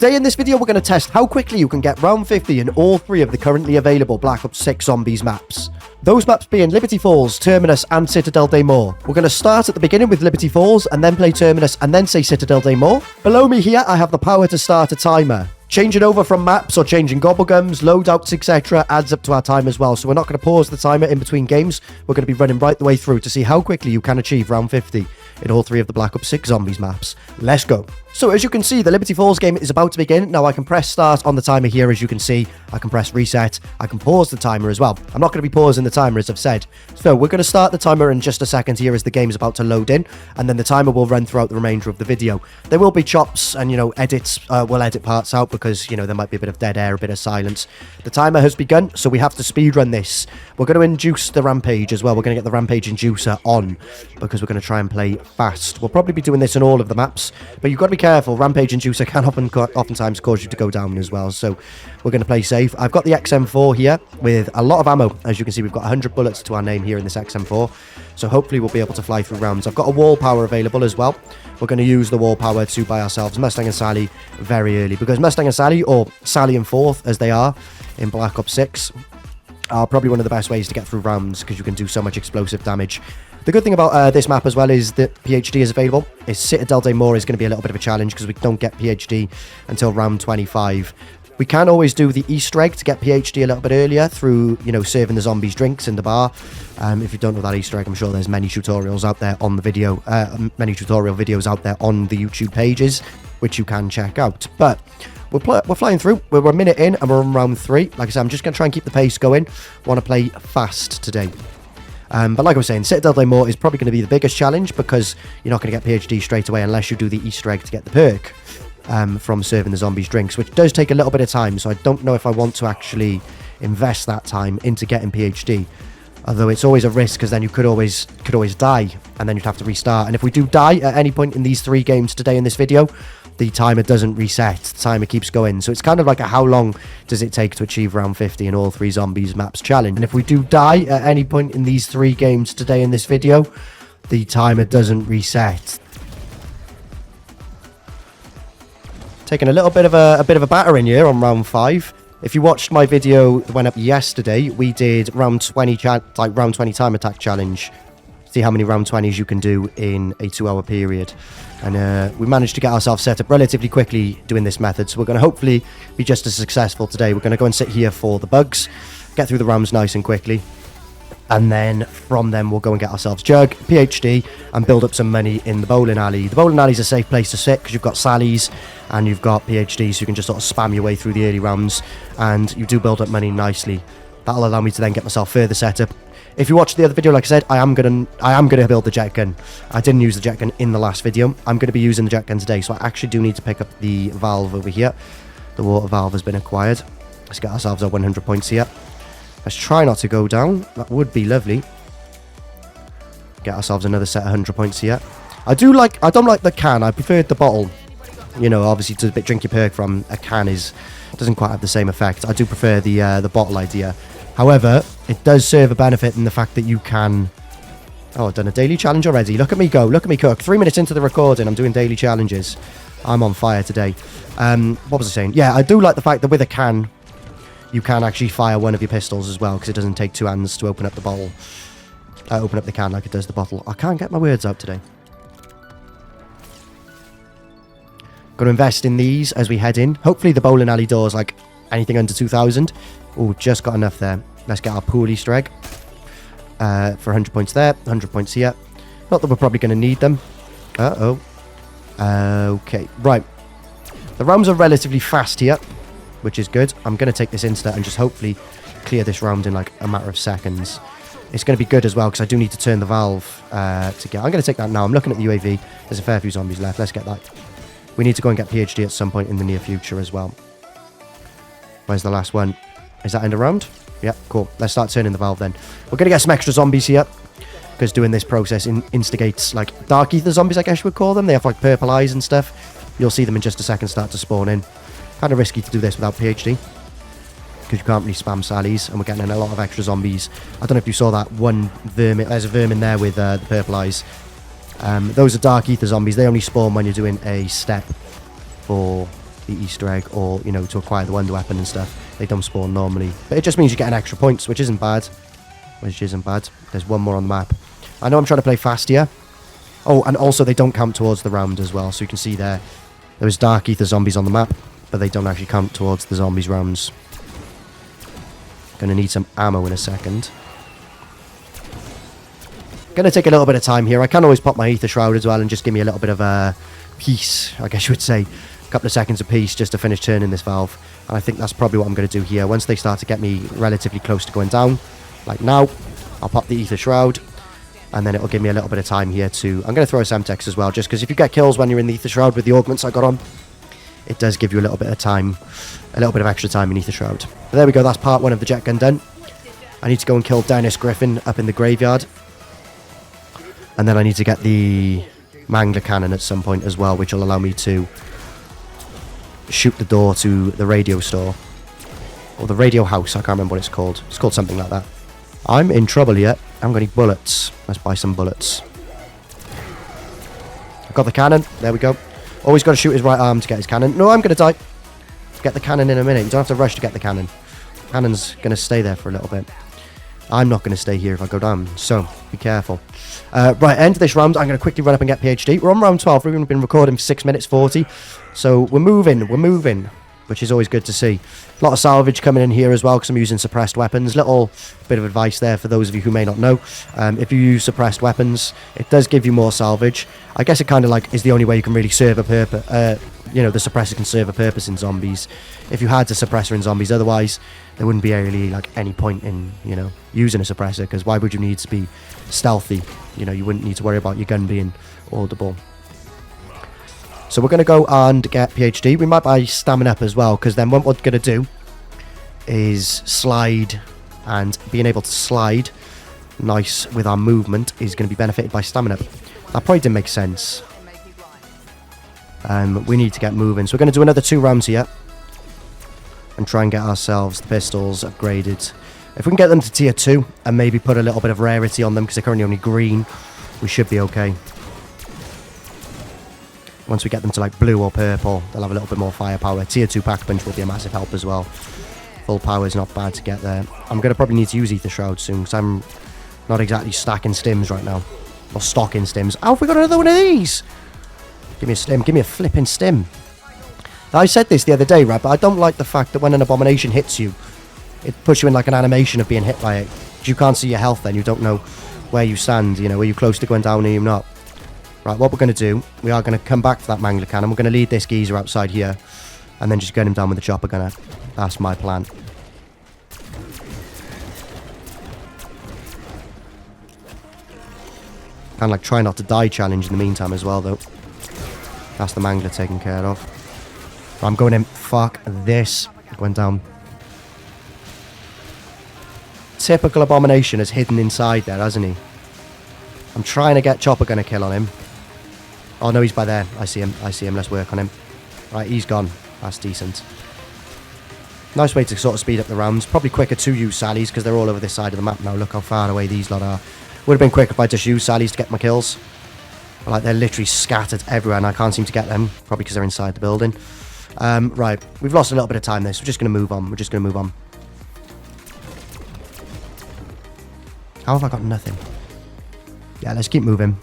Today in this video, we're going to test how quickly you can get round 50 in all 3 of the currently available Black Ops 6 Zombies maps. Those maps being Liberty Falls, Terminus, and Citadel Des Morts. We're going to start at the beginning with Liberty Falls, and then play Terminus, and then say Citadel Des Morts. Below me here, I have the power to start a timer. Changing over from maps or changing gobblegums, loadouts, etc. adds up to our time as well, so we're not going to pause the timer in between games. We're going to be running right the way through to see how quickly you can achieve round 50 in all 3 of the Black Ops 6 Zombies maps. Let's go. So as you can see, the Liberty Falls game is about to begin. Now I can press start on the timer here, as you can see. I can press reset. I can pause the timer as well. I'm not going to be pausing the timer, as I've said. So we're going to start the timer in just a second here as the game is about to load in, and then the timer will run throughout the remainder of the video. There will be chops and, edits. We'll edit parts out because, there might be a bit of dead air, a bit of silence. The timer has begun, so we have to speedrun this. We're going to induce the rampage as well. We're going to get the rampage inducer on because we're going to try and play fast. We'll probably be doing this in all of the maps, but you've got to be careful. Rampage inducer can oftentimes cause you to go down as well, so we're going to play safe. I've got the XM4 here with a lot of ammo. As you can see, we've got 100 bullets to our name here in this XM4, so hopefully we'll be able to fly through rounds. I've got a wall power available as well. We're going to use the wall power to buy ourselves Mustang and Sally very early, because Mustang and Sally, or Sally and Fourth as they are in Black Ops 6, are probably one of the best ways to get through rounds because you can do so much explosive damage. The good thing about this map as well is that PhD is available. Citadel Des Morts is going to be a little bit of a challenge because we don't get PhD until round 25. We can always do the Easter egg to get PhD a little bit earlier through, serving the zombies drinks in the bar. If you don't know that Easter egg, I'm sure there's many tutorials out there on the video, many tutorial videos out there on the YouTube pages, which you can check out. But we're flying through. We're a minute in and we're on round 3. Like I said, I'm just going to try and keep the pace going. Want to play fast today. But like I was saying, Citadel Des Morts is probably going to be the biggest challenge because you're not going to get PhD straight away unless you do the Easter egg to get the perk from serving the zombies drinks, which does take a little bit of time. So I don't know if I want to actually invest that time into getting PhD. Although it's always a risk because then you could always die and then you'd have to restart. And if we do die at any point in these 3 games today in this video, the timer doesn't reset. The timer keeps going. So it's kind of like a how long does it take to achieve round 50 in all 3 zombies maps challenge. And if we do die at any point in these 3 games today in this video, the timer doesn't reset. Taking a little bit of a battering here on round 5. If you watched my video that went up yesterday, we did round 20 time attack challenge. See how many round 20s you can do in a 2-hour period. And we managed to get ourselves set up relatively quickly doing this method. So we're going to hopefully be just as successful today. We're going to go and sit here for the bugs, get through the rounds nice and quickly. And then from them, we'll go and get ourselves Jug, PhD, and build up some money in the bowling alley. The bowling alley is a safe place to sit because you've got Sally's and you've got PhD, so you can just sort of spam your way through the early rounds. And you do build up money nicely. That'll allow me to then get myself further set up. If you watched the other video, like I said, I am gonna build the jet gun. I didn't use the jet gun in the last video. I'm going to be using the jet gun today, so I actually do need to pick up the valve over here. The water valve has been acquired. Let's get ourselves our 100 points here. Let's try not to go down. That would be lovely. Get ourselves another set of 100 points here. I don't like the can. I preferred the bottle. Obviously to drink your perk from a can doesn't quite have the same effect. I do prefer the bottle idea. However, it does serve a benefit in the fact that you can... Oh, I've done a daily challenge already. Look at me go. Look at me cook. 3 minutes into the recording, I'm doing daily challenges. I'm on fire today. What was I saying? Yeah, I do like the fact that with a can, you can actually fire one of your pistols as well, because it doesn't take 2 hands to open up the bottle. Open up the can like it does the bottle. I can't get my words out today. Got to invest in these as we head in. Hopefully the bowling alley doors, like anything under 2,000. Oh, just got enough there. Let's get our pool Easter egg. For 100 points there, 100 points here. Not that we're probably going to need them. Uh-oh. Okay, right. The rounds are relatively fast here, which is good. I'm going to take this insta and just hopefully clear this round in like a matter of seconds. It's going to be good as well because I do need to turn the valve to get... I'm going to take that now. I'm looking at the UAV. There's a fair few zombies left. Let's get that. We need to go and get PhD at some point in the near future as well. Where's the last one? Is that end of round? Yeah, cool. Let's start turning the valve then. We're going to get some extra zombies here because doing this process instigates like dark ether zombies, I guess you would call them. They have like purple eyes and stuff. You'll see them in just a second start to spawn in. Kind of risky to do this without PhD because you can't really spam Sally's, and we're getting in a lot of extra zombies. I don't know if you saw that one vermin. There's a vermin there with the purple eyes. Those are dark ether zombies. They only spawn when you're doing a step for the Easter egg or, you know, to acquire the wonder weapon and stuff. They don't spawn normally. But it just means you're getting extra points, which isn't bad. There's one more on the map. I know I'm trying to play fast here. Oh, and also they don't count towards the round as well. So you can see there is Dark Ether zombies on the map, but they don't actually count towards the zombies rounds. Gonna need some ammo in a second. Gonna take a little bit of time here. I can always pop my Ether Shroud as well and just give me a little bit of peace, I guess you would say. A couple of seconds of peace just to finish turning this valve. And I think that's probably what I'm going to do here. Once they start to get me relatively close to going down, like now, I'll pop the Ether Shroud. And then it'll give me a little bit of time here to... I'm going to throw a Semtex as well, just because if you get kills when you're in the Ether Shroud with the augments I got on, it does give you a little bit of time, a little bit of extra time in Ether Shroud. But there we go, that's part 1 of the jet gun done. I need to go and kill Dennis Griffin up in the graveyard. And then I need to get the Mangler Cannon at some point as well, which will allow me to shoot the door to the radio store. Or the radio house, I can't remember what it's called. It's called something like that. I'm in trouble here. I'm going to need bullets. Let's buy some bullets. I've got the cannon. There we go. Always got to shoot his right arm to get his cannon. No, I'm going to die. Get the cannon in a minute. You don't have to rush to get the cannon. Cannon's going to stay there for a little bit. I'm not going to stay here if I go down, so be careful. Right, end of this round. I'm going to quickly run up and get PhD. We're on round 12. We've been recording for 6 minutes 40. So we're moving, which is always good to see. A lot of salvage coming in here as well because I'm using suppressed weapons. Little bit of advice there for those of you who may not know. If you use suppressed weapons, it does give you more salvage. I guess it kind of like is the only way you can really serve a purpose. You know, the suppressor can serve a purpose in zombies. If you had a suppressor in zombies, otherwise there wouldn't be really like any point in, you know, using a suppressor, because why would you need to be stealthy? You know, you wouldn't need to worry about your gun being audible. So we're going to go and get PhD. We might buy stamina up as well, because then what we're going to do is slide, and being able to slide nice with our movement is going to be benefited by stamina. That probably didn't make sense. We need to get moving. So we're going to do another 2 rounds here and try and get ourselves the pistols upgraded. If we can get them to tier 2 and maybe put a little bit of rarity on them because they're currently only green, we should be okay. Once we get them to like blue or purple, they'll have a little bit more firepower. Tier 2 pack punch will be a massive help as well. Full power is not bad to get there. I'm going to probably need to use Ether Shroud soon because I'm not exactly stacking stims right now. Or stocking stims. Oh, have we got another one of these? Give me a stim. Give me a flipping stim. Now, I said this the other day, right? But I don't like the fact that when an abomination hits you, it puts you in like an animation of being hit by it. You can't see your health then. You don't know where you stand. You know, are you close to going down or are you not? Right, what we're going to do, we are going to come back to that Mangler Cannon. We're going to lead this geezer outside here and then just gun him down with the chopper gunner. That's my plan. Kind of like try not to die challenge in the meantime as well, though. That's the Mangler taken care of. I'm going in. Fuck this. Went down. Typical abomination is hidden inside there, hasn't he? I'm trying to get chopper gunner kill on him. Oh no, he's by there. I see him. Let's work on him. Right, he's gone. That's decent. Nice way to sort of speed up the rounds. Probably quicker to use Sallies because they're all over this side of the map now. Look how far away these lot are. Would have been quicker if I just used Sallies to get my kills. But like they're literally scattered everywhere and I can't seem to get them. Probably because they're inside the building. Right, we've lost a little bit of time there, so we're just going to move on. How have I got nothing? Yeah, let's keep moving.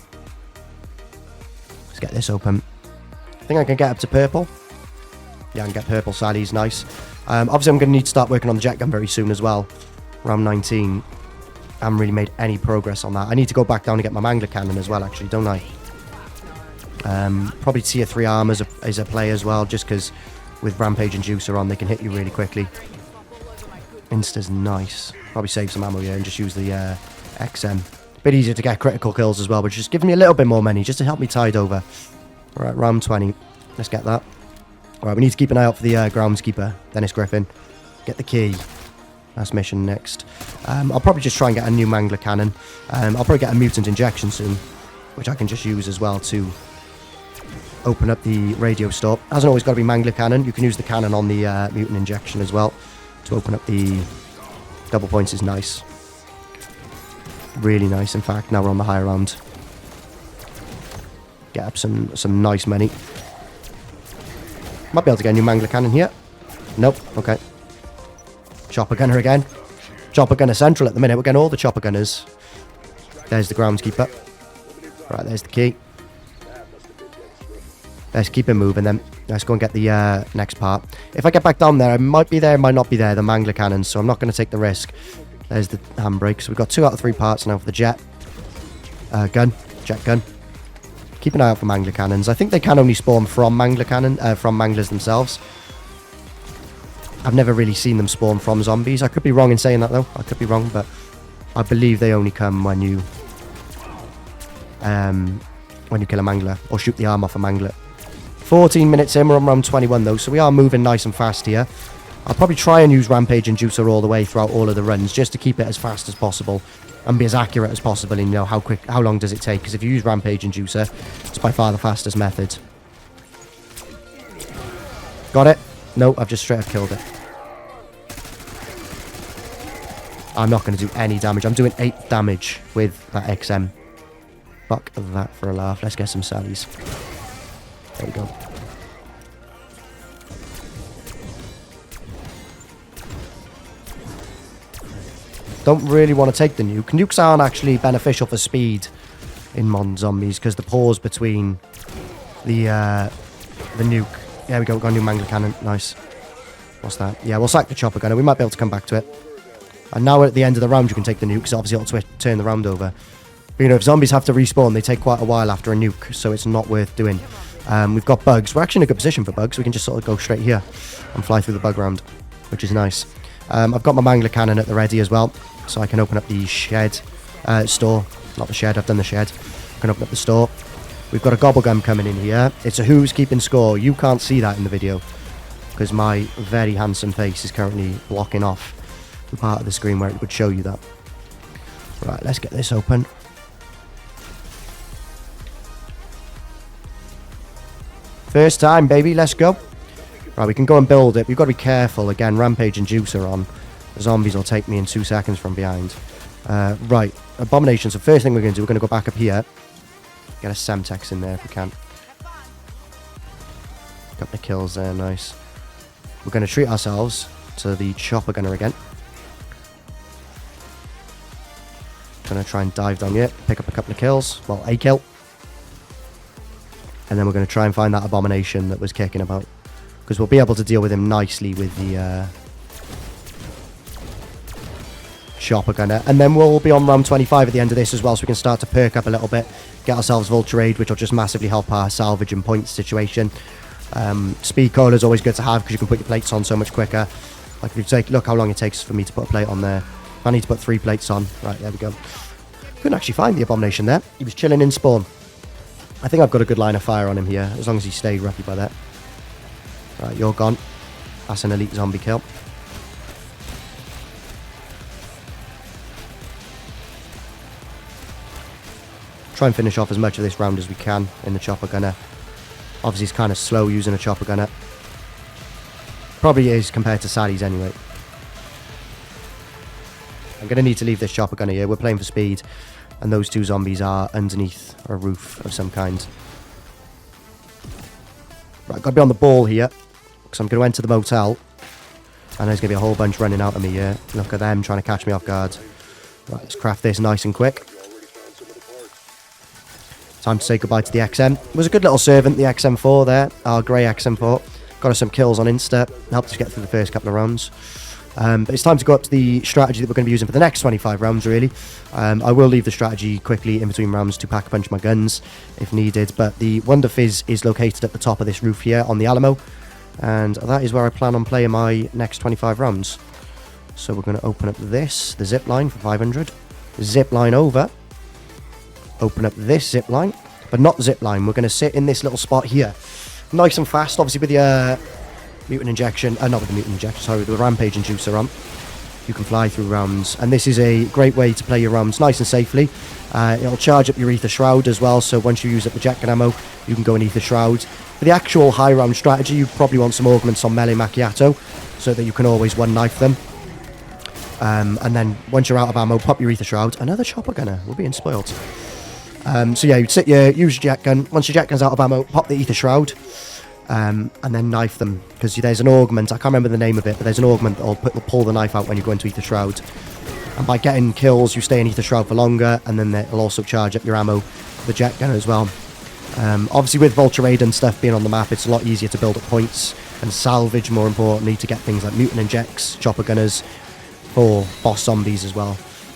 Let's get this open. I think I can get up to purple. Yeah, I can get purple Sallies, nice. Obviously, I'm going to need to start working on the jet gun very soon as well. Round 19. I haven't really made any progress on that. I need to go back down and get my Mangler Cannon as well, actually, don't I? Probably tier 3 armor as a play as well, just because with Rampage and Juicer on, they can hit you really quickly. Insta's nice. Probably save some ammo here and just use the XM. Bit easier to get critical kills as well, but just giving me a little bit more money just to help me tide over. Alright, round 20. Let's get that. Alright, we need to keep an eye out for the groundskeeper, Dennis Griffin. Get the key. That's mission next. I'll probably just try and get a new Mangler Cannon. I'll probably get a mutant injection soon, which I can just use as well to open up the radio store. Hasn't always got to be Mangler Cannon. You can use the cannon on the mutant injection as well to open up the double points. Is nice. Really nice, in fact. Now we're on the higher round. Get up some nice money. Might be able to get a new Mangler Cannon here. Nope. Okay. Chopper Gunner again. Chopper Gunner Central at the minute. We're getting all the Chopper Gunners. There's the Groundskeeper. Right, there's the key. Let's keep it moving then. Let's go and get the next part. If I get back down there, I might be there, might not be there, the Mangler Cannons, so I'm not going to take the risk. There's the handbrake. So we've got 2 out of 3 parts now for the jet. Gun. Jet gun. Keep an eye out for Mangler Cannons. I think they can only spawn from from Manglers themselves. I've never really seen them spawn from zombies. I could be wrong in saying that though. I could be wrong, but I believe they only come when you kill a Mangler or shoot the arm off a Mangler. 14 minutes in, we're on round 21 though, so we are moving nice and fast here. I'll probably try and use Rampage and Juicer all the way throughout all of the runs, just to keep it as fast as possible and be as accurate as possible. And you know how long does it take? Because if you use Rampage and Juicer, it's by far the fastest method. Got it? No, I've just straight up killed it. I'm not going to do any damage. I'm doing 8 damage with that XM. Fuck that for a laugh. Let's get some sallies. There we go. Don't really want to take the nuke. Nukes aren't actually beneficial for speed in modern zombies because the pause between the nuke. There we go. We've got a new Mangler Cannon. Nice. What's that? Yeah, we'll sack the Chopper Gunner. We might be able to come back to it. And now at the end of the round, you can take the nuke because obviously it'll turn the round over. But, you know, if zombies have to respawn, they take quite a while after a nuke, so it's not worth doing. We've got bugs. We're actually in a good position for bugs. We can just sort of go straight here and fly through the bug round, which is nice. I've got my Mangler Cannon at the ready as well, so I can open up the shed, store. Not the shed, I've done the shed. I can open up the store. We've got a Gobblegum coming in here. It's a who's keeping score. You can't see that in the video because my very handsome face is currently blocking off the part of the screen where it would show you that. Right, let's get this open. First time, baby. Let's go. Right, we can go and build it. We've got to be careful. Again, Rampage and Juicer on. The zombies will take me in 2 seconds from behind. Right, Abomination. So first thing we're going to do, we're going to go back up here. Get a Semtex in there if we can. Got the kills there, nice. We're going to treat ourselves to the Chopper Gunner again. Going to try and dive down here, pick up a couple of kills. Well, a kill. And then we're going to try and find that Abomination that was kicking about. Because we'll be able to deal with him nicely with the Chopper Gunner. And then we'll be on round 25 at the end of this as well, so we can start to perk up a little bit. Get ourselves Vulture Aid, which will just massively help our salvage and point situation. Speed Cola is always good to have because you can put your plates on so much quicker. Like if you take, look how long it takes for me to put a plate on there. I need to put 3 plates on. Right, there we go. Couldn't actually find the Abomination there. He was chilling in spawn. I think I've got a good line of fire on him here, as long as he stayed roughly by that. Right, you're gone. That's an elite zombie kill. Try and finish off as much of this round as we can in the Chopper Gunner. Obviously, it's kind of slow using a Chopper Gunner. Probably is compared to Sally's anyway. I'm going to need to leave this Chopper Gunner here. We're playing for speed. And those 2 zombies are underneath a roof of some kind. Right, got to be on the ball here. Because I'm going to enter the motel. And there's going to be a whole bunch running out of me here. Look at them trying to catch me off guard. Right, let's craft this nice and quick. Time to say goodbye to the XM. It was a good little servant, the XM4 there. Our grey XM4. Got us some kills on Insta. Helped us get through the first couple of rounds. But it's time to go up to the strategy that we're going to be using for the next 25 rounds, really. I will leave the strategy quickly in between rounds to pack a bunch of my guns, if needed. But the Wonder Fizz is located at the top of this roof here on the Alamo. And that is where I plan on playing my next 25 rounds. So we're going to open up this, the zip line for 500. Zip line over. Open up this zip line. But not zip line. We're going to sit in this little spot here. Nice and fast, obviously with the mutant injection, not with the mutant injection, sorry, with the Rampage and Juicer on. You can fly through rounds, and this is a great way to play your rounds nice and safely. It'll charge up your Ether Shroud as well, so once you use up the jet gun ammo, you can go in Ether Shroud. For the actual high round strategy, you probably want some augments on Melee Macchiato, so that you can always one-knife them. And then once you're out of ammo, pop your Ether Shroud. Another Chopper Gunner, we're being spoiled. So yeah, you'd use your jet gun. Once your jet gun's out of ammo, pop the Ether Shroud. and then knife them, because there's an augment, I can't remember the name of it, but there's an augment that'll pull the knife out when you go into Ether Shroud. And by getting kills, you stay in Ether Shroud for longer, and then it'll also charge up your ammo, the jet gun as well. Obviously with Vulture Raid and stuff being on the map, it's a lot easier to build up points and salvage, more importantly, to get things like mutant injects, chopper gunners for boss zombies as well.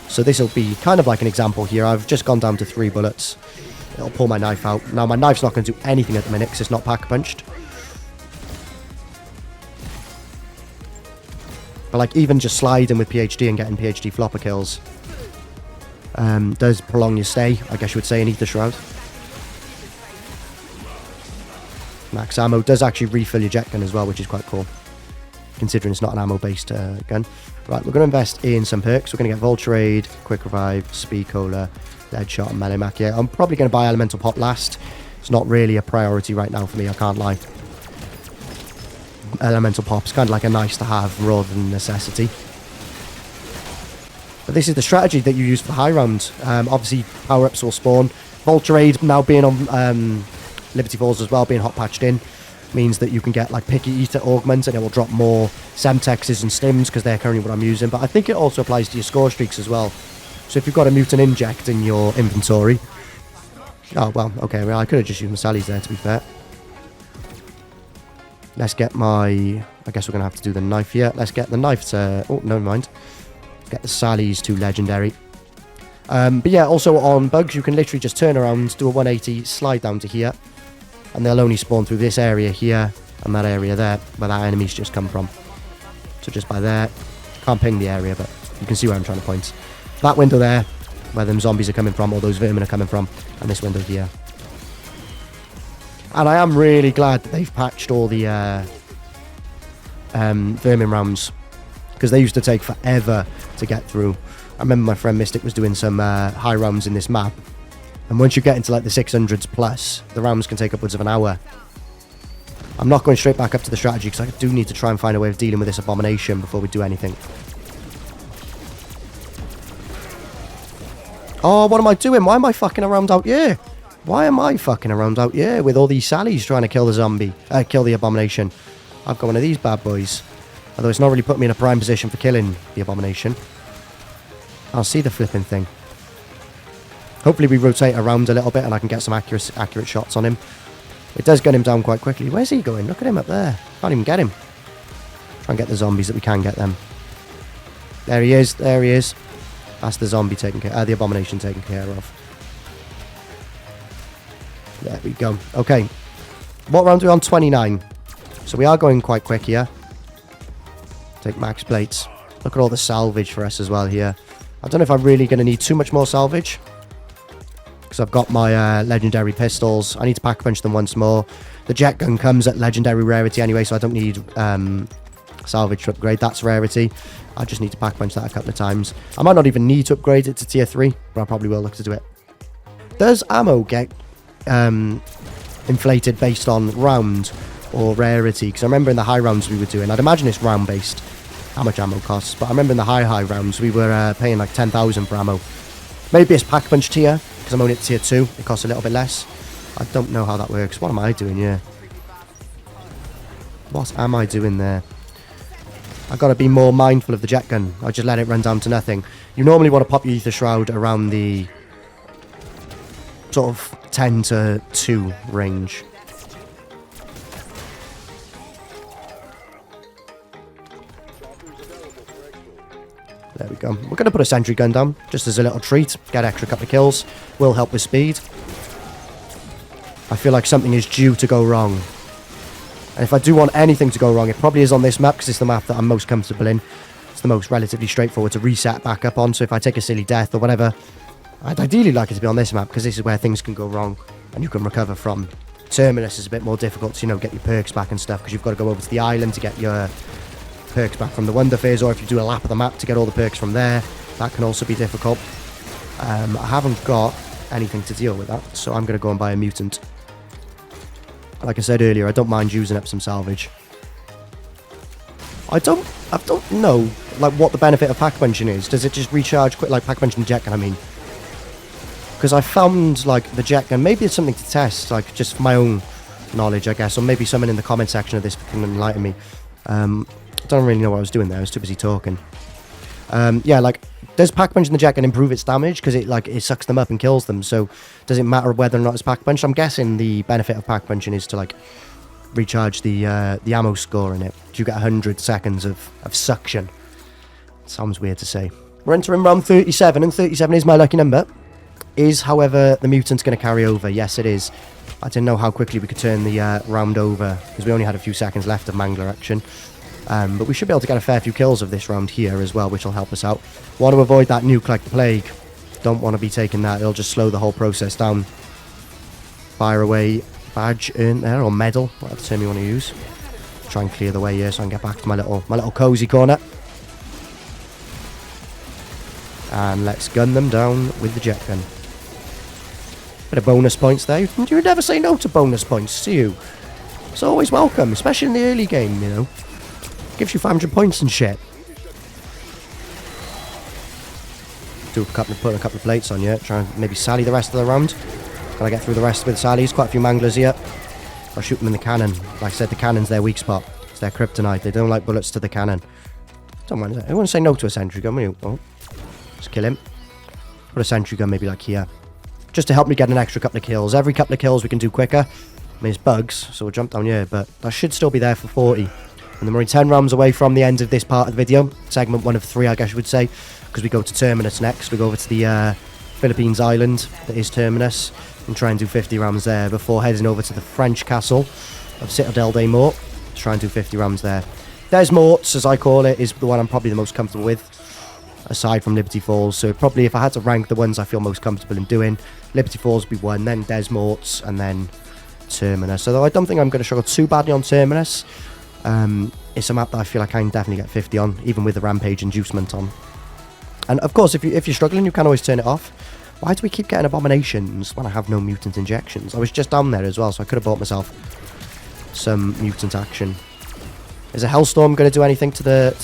So this will be kind of like an example here. I've just gone down to 3 bullets. It'll pull my knife out. Now my knife's not going to do anything at the minute because it's not pack punched. But like even just sliding with PhD and getting PhD flopper kills does prolong your stay, I guess you would say, in Ether Shroud. Max ammo does actually refill your jet gun as well, which is quite cool, considering it's not an ammo-based gun. Right, we're going to invest in some perks. We're going to get Vulture Raid, Quick Revive, Speed Cola, Deadshot, and Melee Mac. Yeah, I'm probably going to buy Elemental Pop last. It's not really a priority right now for me, I can't lie. Elemental Pop's kind of like a nice to have rather than a necessity. But this is the strategy that you use for the high round. Obviously, power-ups will spawn. Vulture Raid now being on Liberty Falls as well, being hot patched in, means that you can get like Picky Eater Augment, and it will drop more Semtexes and Stims, because they're currently what I'm using. But I think it also applies to your score streaks as well. So if you've got a Mutant Inject in your inventory... Oh, well, okay, well, I could have just used my Sallies there, to be fair. Let's get my... I guess we're going to have to do the knife here. Let's get the knife to... Oh, never mind. Get the Sallies to Legendary. But yeah, also on bugs, you can literally just turn around, do a 180, slide down to here. And they'll only spawn through this area here and that area there, where that enemy's just come from. So just by there. Can't ping the area, but you can see where I'm trying to point. That window there, where them zombies are coming from, or those vermin are coming from. And this window here. And I am really glad that they've patched all the vermin rounds, because they used to take forever to get through. I remember my friend Mystic was doing some high rounds in this map, and once you get into like the 600s plus, the rounds can take upwards of an hour. I'm not going straight back up to the strategy, because I do need to try and find a way of dealing with this abomination before we do anything. Oh, what am I doing? Why am I fucking around out here? Why am I fucking around out here with all these Sallies trying to kill the zombie? Kill the abomination. I've got one of these bad boys. Although it's not really put me in a prime position for killing the abomination. I'll see the flipping thing. Hopefully we rotate around a little bit and I can get some accurate shots on him. It does get him down quite quickly. Where's he going? Look at him up there. Can't even get him. Try and get the zombies that we can get them. There he is. There he is. That's the zombie taken care, the abomination taken care of. There we go. Okay. What round are we on? 29. So we are going quite quick here. Take max plates. Look at all the salvage for us as well here. I don't know if I'm really going to need too much more salvage, because I've got my legendary pistols. I need to pack punch them once more. The jet gun comes at legendary rarity anyway, so I don't need salvage to upgrade. That's rarity. I just need to pack punch that a couple of times. I might not even need to upgrade it to tier 3, but I probably will look to do it. Does ammo get inflated based on round or rarity? Because I remember in the high rounds we were doing, I'd imagine it's round based, how much ammo costs, but I remember in the high rounds we were paying like 10,000 for ammo. Maybe it's pack punch tier, because I'm only at tier 2, it costs a little bit less. I don't know how that works. What am I doing here? What am I doing there? I've got to be more mindful of the jet gun. I just let it run down to nothing. You normally want to pop your Ether Shroud around the sort of 10 to 2 range. There we go. We're going to put a sentry gun down, just as a little treat. Get extra couple of kills. Will help with speed. I feel like something is due to go wrong. And if I do want anything to go wrong, it probably is on this map, because it's the map that I'm most comfortable in. It's the most relatively straightforward to reset back up on, so if I take a silly death or whatever, I'd ideally like it to be on this map, because this is where things can go wrong and you can recover from. Terminus is a bit more difficult to, get your perks back and stuff, because you've got to go over to the island to get your perks back from the Wonder Phase, or if you do a lap of the map to get all the perks from there, that can also be difficult. I haven't got anything to deal with that, so I'm going to go and buy a mutant. Like I said earlier, I don't mind using up some salvage. I don't know like what the benefit of pack punching is. Does it just recharge quick, like pack punching the jet gun, I mean? Because I found like the jet gun, maybe it's something to test, like just for my own knowledge, I guess, or maybe someone in the comment section of this can enlighten me. I don't really know what I was doing there. I was too busy talking. Yeah, like, does Pack Punch in the jet can improve its damage? Because it sucks them up and kills them. So does it matter whether or not it's Pack Punch? I'm guessing the benefit of Pack Punching is to, like, recharge the ammo score in it. You get 100 seconds of suction. Sounds weird to say. We're entering round 37, and 37 is my lucky number. Is, however, the mutant's going to carry over? Yes, it is. I didn't know how quickly we could turn the round over, because we only had a few seconds left of Mangler action. But we should be able to get a fair few kills of this round here as well, which will help us out. Want to avoid that nuke like the plague. Don't want to be taking that. It'll just slow the whole process down. Fire away. Badge earned there, or medal, whatever term you want to use. Try and clear the way here so I can get back to my little cozy corner. And let's gun them down with the jet gun. Bit of bonus points there. You would never say no to bonus points, do you? It's always welcome, especially in the early game, you know. Gives you 500 points and shit. Put a couple of plates on you. Try and maybe sally the rest of the round. Can I get through the rest with sallies? Quite a few manglers here. I'll shoot them in the cannon. Like I said, the cannon's their weak spot. It's their kryptonite. They don't like bullets to the cannon. Don't mind that. I wouldn't say no to a sentry gun, will you? Oh, let's kill him. Put a sentry gun maybe like here. Just to help me get an extra couple of kills. Every couple of kills we can do quicker. I mean, it's bugs, so we'll jump down here, but that should still be there for 40. And then we're in 10 rounds away from the end of this part of the video. Segment 1 of 3, I guess you would say. Because we go to Terminus next. We go over to the Philippines island that is Terminus. And try and do 50 rounds there before heading over to the French castle of Citadel Des Morts. Try and do 50 rounds there. Des Morts, as I call it, is the one I'm probably the most comfortable with. Aside from Liberty Falls. So probably if I had to rank the ones I feel most comfortable in doing, Liberty Falls would be 1, then Des Morts, and then Terminus. Although I don't think I'm going to struggle too badly on Terminus. It's a map that I feel like I can definitely get 50 on, even with the Rampage inducement on. And of course, if you're struggling, you can always turn it off. Why do we keep getting abominations when I have no mutant injections? I was just down there as well, so I could have bought myself some mutant action. Is a Hellstorm going to do anything to the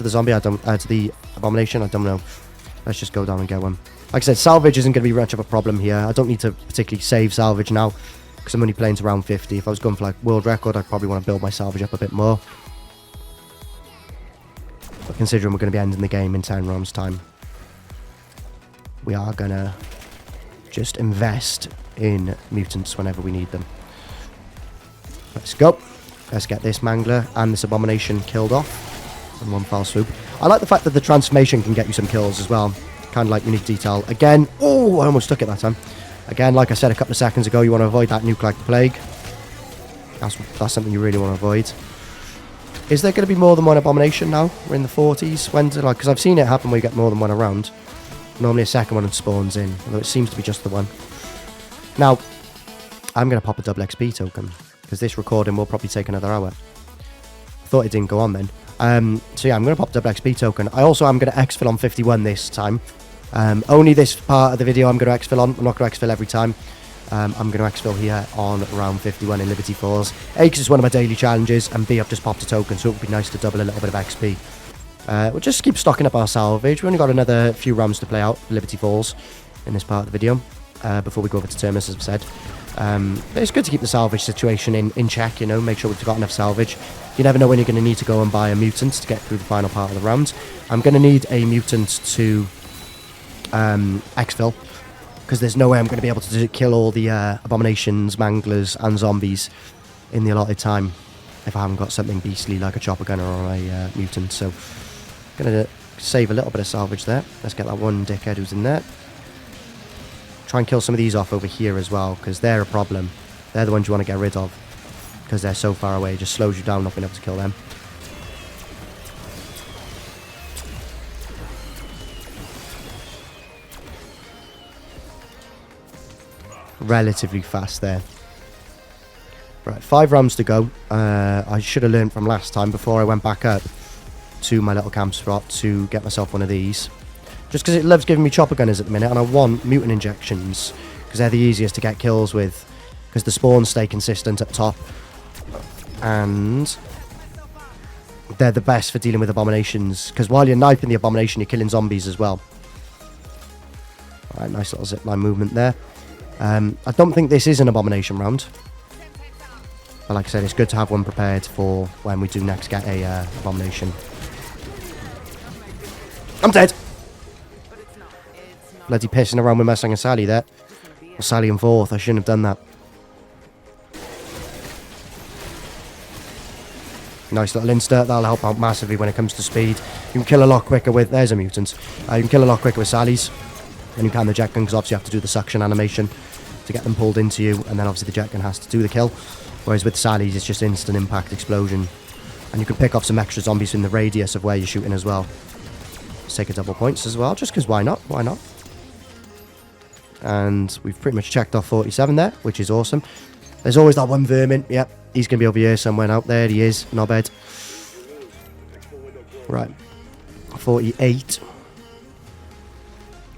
zombie? To the abomination? I don't know. Let's just go down and get one. Like I said, salvage isn't going to be much of a problem here. I don't need to particularly save salvage now, because I'm only playing to round 50. If I was going for like world record, I'd probably want to build my salvage up a bit more. But considering we're going to be ending the game in 10 rounds time, we are going to just invest in mutants whenever we need them. Let's go. Let's get this Mangler and this Abomination killed off in one fell swoop. I like the fact that the transformation can get you some kills as well. Kind of like unique detail. Again, oh, I almost took it that time. Again, like I said a couple of seconds ago, you want to avoid that nuke like the plague. That's something you really want to avoid. Is there going to be more than one Abomination now? We're in the 40s. Because I've seen it happen where you get more than one around. Normally a second one spawns in, although it seems to be just the one. Now, I'm going to pop a double XP token, because this recording will probably take another hour. I thought it didn't go on then. So yeah, I'm going to pop a double XP token. I also am going to exfil on 51 this time. Only this part of the video I'm going to exfil on. I'm not going to exfil every time. I'm going to exfil here on round 51 in Liberty Falls. A, because it's one of my daily challenges, and B, I've just popped a token, so it would be nice to double a little bit of XP. We'll just keep stocking up our salvage. We've only got another few rounds to play out for Liberty Falls in this part of the video, before we go over to Terminus, as I've said. But it's good to keep the salvage situation in check, you know, make sure we've got enough salvage. You never know when you're going to need to go and buy a mutant to get through the final part of the round. I'm going to need a mutant to exfil, because there's no way I'm going to be able to kill all the abominations, manglers and zombies in the allotted time if I haven't got something beastly like a chopper gunner or a mutant. So I'm going to save a little bit of salvage there. Let's get that one dickhead who's in there. Try and kill some of these off over here as well, because they're a problem. They're the ones you want to get rid of, because they're so far away. It just slows you down not being able to kill them. Relatively fast there. Right, 5 rounds to go. I should have learned from last time before I went back up to my little camp spot to get myself one of these. Just because it loves giving me chopper gunners at the minute, and I want mutant injections, because they're the easiest to get kills with, because the spawns stay consistent up top, and they're the best for dealing with abominations, because while you're knifing the abomination, you're killing zombies as well. Alright, nice little zipline movement there. I don't think this is an abomination round. But like I said, it's good to have one prepared for when we do next get a abomination. I'm dead! Bloody pissing around with Mustang and Sally there. Or Sally and fourth, I shouldn't have done that. Nice little insta, that'll help out massively when it comes to speed. You can kill a lot quicker with... There's a mutant. You can kill a lot quicker with Sally's than you can the jet gun, because obviously you have to do the suction animation to get them pulled into you, and then obviously the jet gun has to do the kill. Whereas with Sally's, it's just instant impact explosion. And you can pick off some extra zombies in the radius of where you're shooting as well. Let's take a double points as well, just because why not? Why not? And we've pretty much checked off 47 there, which is awesome. There's always that one vermin. Yep, he's going to be over here somewhere now. There he is, knobhead. Right. 48.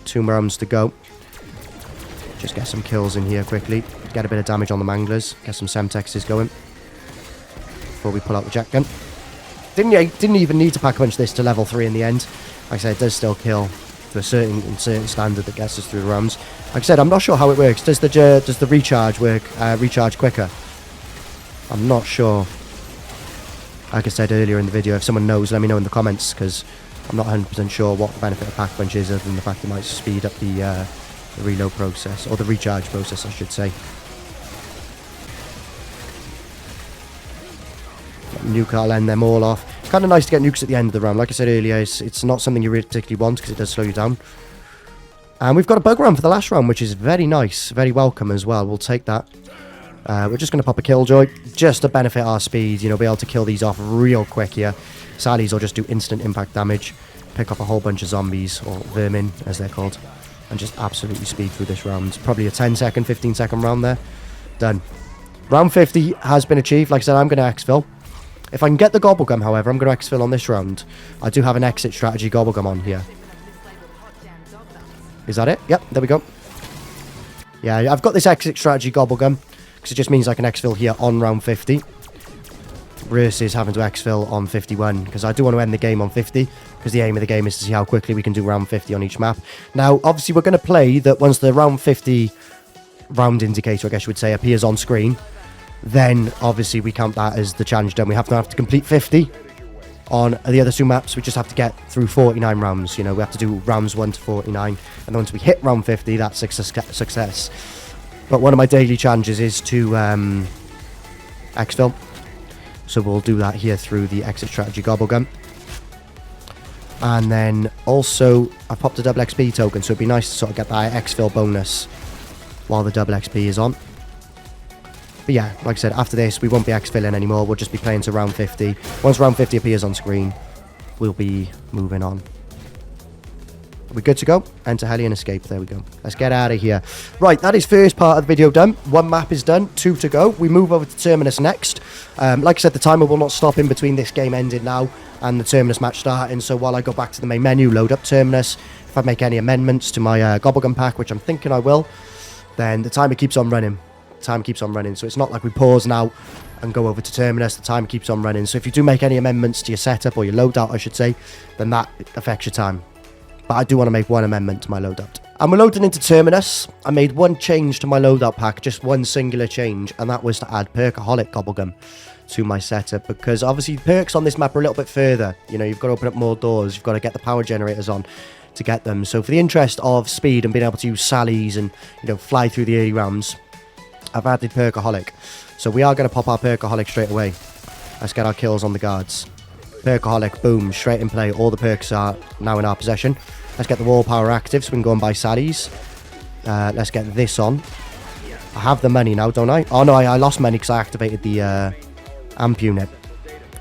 2 more rounds to go. Just get some kills in here quickly. Get a bit of damage on the manglers. Get some semtexes going before we pull out the jet gun. Didn't even need to pack a punch this to level 3 in the end. Like I said, it does still kill to a certain standard that gets us through the rounds. Like I said, I'm not sure how it works. Does the recharge work? Recharge quicker? I'm not sure. Like I said earlier in the video, if someone knows, let me know in the comments, because I'm not 100% sure what the benefit of pack punch is, other than the fact it might speed up the reload process, or the recharge process, I should say. Nuke, I'll end them all off. It's kind of nice to get nukes at the end of the round. Like I said earlier, it's not something you really particularly want, because it does slow you down. And we've got a bug round for the last round, which is very nice, very welcome as well. We'll take that. We're just going to pop a killjoy, just to benefit our speed, you know, be able to kill these off real quick here. Sally's will just do instant impact damage, pick up a whole bunch of zombies, or vermin, as they're called, and just absolutely speed through this round. Probably a 10-second, 15-second round there. Done. Round 50 has been achieved. Like I said, I'm going to exfil. If I can get the Gobblegum, however, I'm going to exfil on this round. I do have an exit strategy Gobblegum on here. Is that it? Yep, there we go. Yeah, I've got this exit strategy Gobblegum, because it just means I can exfil here on round 50. Versus having to exfil on 51, because I do want to end the game on 50, because the aim of the game is to see how quickly we can do round 50 on each map. Now, obviously, we're going to play that once the round 50 round indicator, I guess you would say, appears on screen, then obviously we count that as the challenge done. We have to complete 50 on the other 2 maps. We just have to get through 49 rounds. You know, we have to do rounds 1 to 49, and once we hit round 50, that's success. But one of my daily challenges is to exfil. So we'll do that here through the exit strategy Gobblegum. And then also, I popped a double XP token, so it'd be nice to sort of get that exfil bonus while the double XP is on. But yeah, like I said, after this, we won't be exfilling anymore. We'll just be playing to round 50. Once round 50 appears on screen, we'll be moving on. Are we good to go? Enter heli and escape. There we go. Let's get out of here. Right, that is first part of the video done. 1 map is done. 2 to go. We move over to Terminus next. Like I said, the timer will not stop in between this game ending now and the Terminus match starting. So while I go back to the main menu, load up Terminus, if I make any amendments to my Gobblegum pack, which I'm thinking I will, then the timer keeps on running. Time keeps on running, so it's not like we pause now and go over to Terminus. The time keeps on running, so if you do make any amendments to your setup, or your loadout I should say, then that affects your time. But I do want to make 1 amendment to my loadout. And we're loading into Terminus. I made 1 change to my loadout pack, just 1 singular change, and that was to add Perkaholic Gobblegum to my setup, because obviously perks on this map are a little bit further. You know, you've got to open up more doors, you've got to get the power generators on to get them. So for the interest of speed and being able to use Sally's and, you know, fly through the early rounds, I've added Perkaholic. So we are going to pop our Perkaholic straight away. Let's get our kills on the guards. Perkaholic, boom, straight in play. All the perks are now in our possession. Let's get the wall power active so we can go and buy Sally's. Let's get this on. I have the money now, don't I? Oh no, I lost money because I activated the amp unit.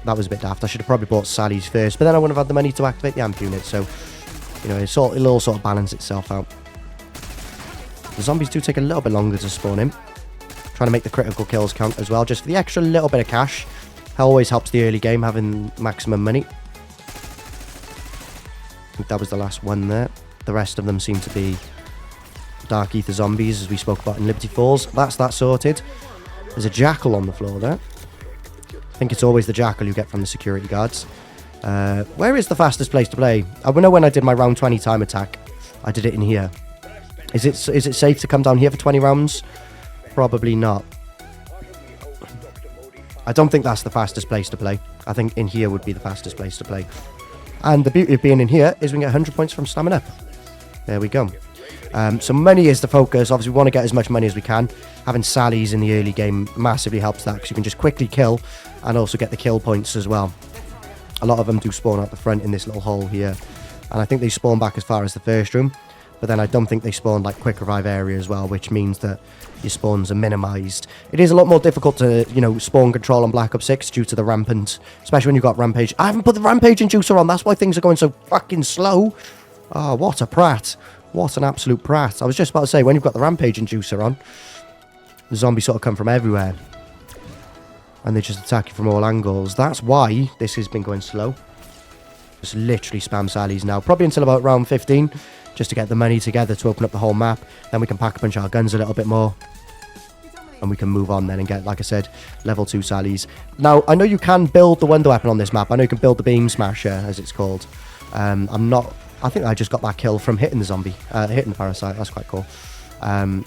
That was a bit daft. I should have probably bought Sally's first, but then I wouldn't have had the money to activate the amp unit. So, you know, it'll all sort of balance itself out. The zombies do take a little bit longer to spawn in. Trying to make the critical kills count as well, just for the extra little bit of cash. Always helps the early game, having maximum money. I think that was the last one there. The rest of them seem to be Dark Ether zombies, as we spoke about in Liberty Falls. That's that sorted. There's a jackal on the floor there. I think it's always the jackal you get from the security guards. Where is the fastest place to play? I know when I did my round 20 time attack, I did it in here. Is it safe to come down here for 20 rounds? Probably not. I don't think that's the fastest place to play. I think in here would be the fastest place to play. And the beauty of being in here is we can get 100 points from stamina. There we go. So money is the focus. Obviously, we want to get as much money as we can. Having Sallies in the early game massively helps that, because you can just quickly kill and also get the kill points as well. A lot of them do spawn out the front in this little hole here. And I think they spawn back as far as the first room. But then I don't think they spawn like quick revive area as well, which means that your spawns are minimized. It is a lot more difficult to, you know, spawn control on Black Ops 6 due to the rampant, especially when you've got Rampage. I haven't put the Rampage Inducer on. That's why things are going so fucking slow. Oh, what a prat. What an absolute prat. I was just about to say, when you've got the Rampage Inducer on, the zombies sort of come from everywhere. And they just attack you from all angles. That's why this has been going slow. Just literally spam Sallies now. Probably until about round 15. Just to get the money together to open up the whole map. Then we can pack a bunch of our guns a little bit more. And we can move on then and get, like I said, level 2 Sallies. Now, I know you can build the wonder weapon on this map. I know you can build the beam smasher, as it's called. I think I just got that kill from hitting the zombie. Hitting the parasite. That's quite cool.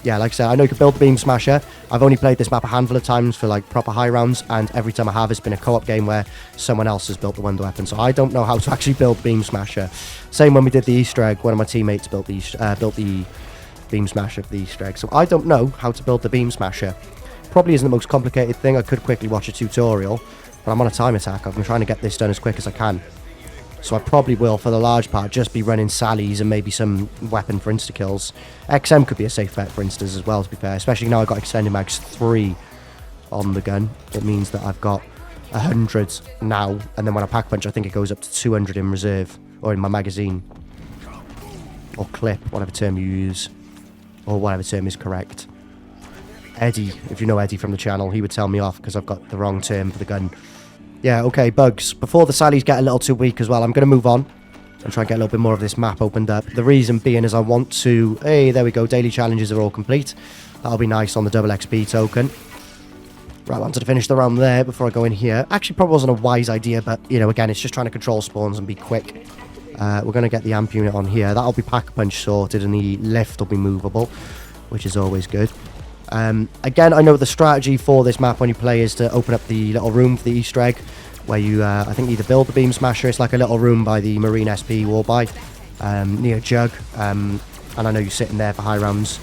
Yeah, like I said, I know you can build the beam smasher. I've only played this map a handful of times for like proper high rounds, and every time I have, it's been a co-op game where someone else has built the wonder weapon. So I don't know how to actually build beam smasher. Same when we did the Easter egg. One of my teammates built the beam smasher for the Easter egg. So I don't know how to build the beam smasher. Probably isn't the most complicated thing. I could quickly watch a tutorial, but I'm on a time attack. I'm trying to get this done as quick as I can. So I probably will, for the large part, just be running Sallies and maybe some weapon for insta-kills. XM could be a safe bet for instas as well, to be fair. Especially now I've got extended mags 3 on the gun. It means that I've got 100 now. And then when I pack punch, I think it goes up to 200 in reserve. Or in my magazine. Or clip, whatever term you use. Or whatever term is correct. Eddie, if you know Eddie from the channel, he would tell me off because I've got the wrong term for the gun. Yeah, okay, bugs. Before the Sallies get a little too weak as well, I'm going to move on and try and get a little bit more of this map opened up. The reason being is I want to... Hey, there we go. Daily challenges are all complete. That'll be nice on the double XP token. Right, I wanted to finish the round there before I go in here. Actually, probably wasn't a wise idea, but, you know, again, it's just trying to control spawns and be quick. We're going to get the amp unit on here. That'll be pack-a-punch sorted, and the lift will be movable, which is always good. Again, I know the strategy for this map when you play is to open up the little room for the Easter egg, where you, I think, either build the beam smasher. It's like a little room by the Marine SP Warby, near Jug, and I know you're sitting there for high rounds.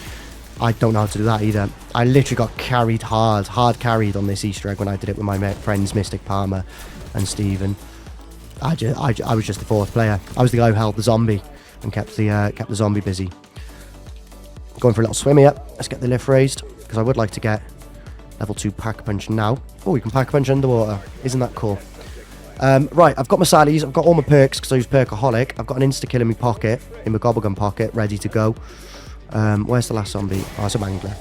I don't know how to do that either. I literally got carried hard carried on this Easter egg when I did it with my friends Mystic Palmer and Steven. I was just the 4th player. I was the guy who held the zombie and kept the zombie busy. Going for a little swim here. Let's get the lift raised, because I would like to get level 2 pack punch now. Oh, we can pack punch underwater. Isn't that cool? Right, I've got my Sallies. I've got all my perks because I use Perkaholic. I've got an insta-kill in my pocket, in my gobblegun pocket, ready to go. Where's the last zombie? Oh, it's a mangler.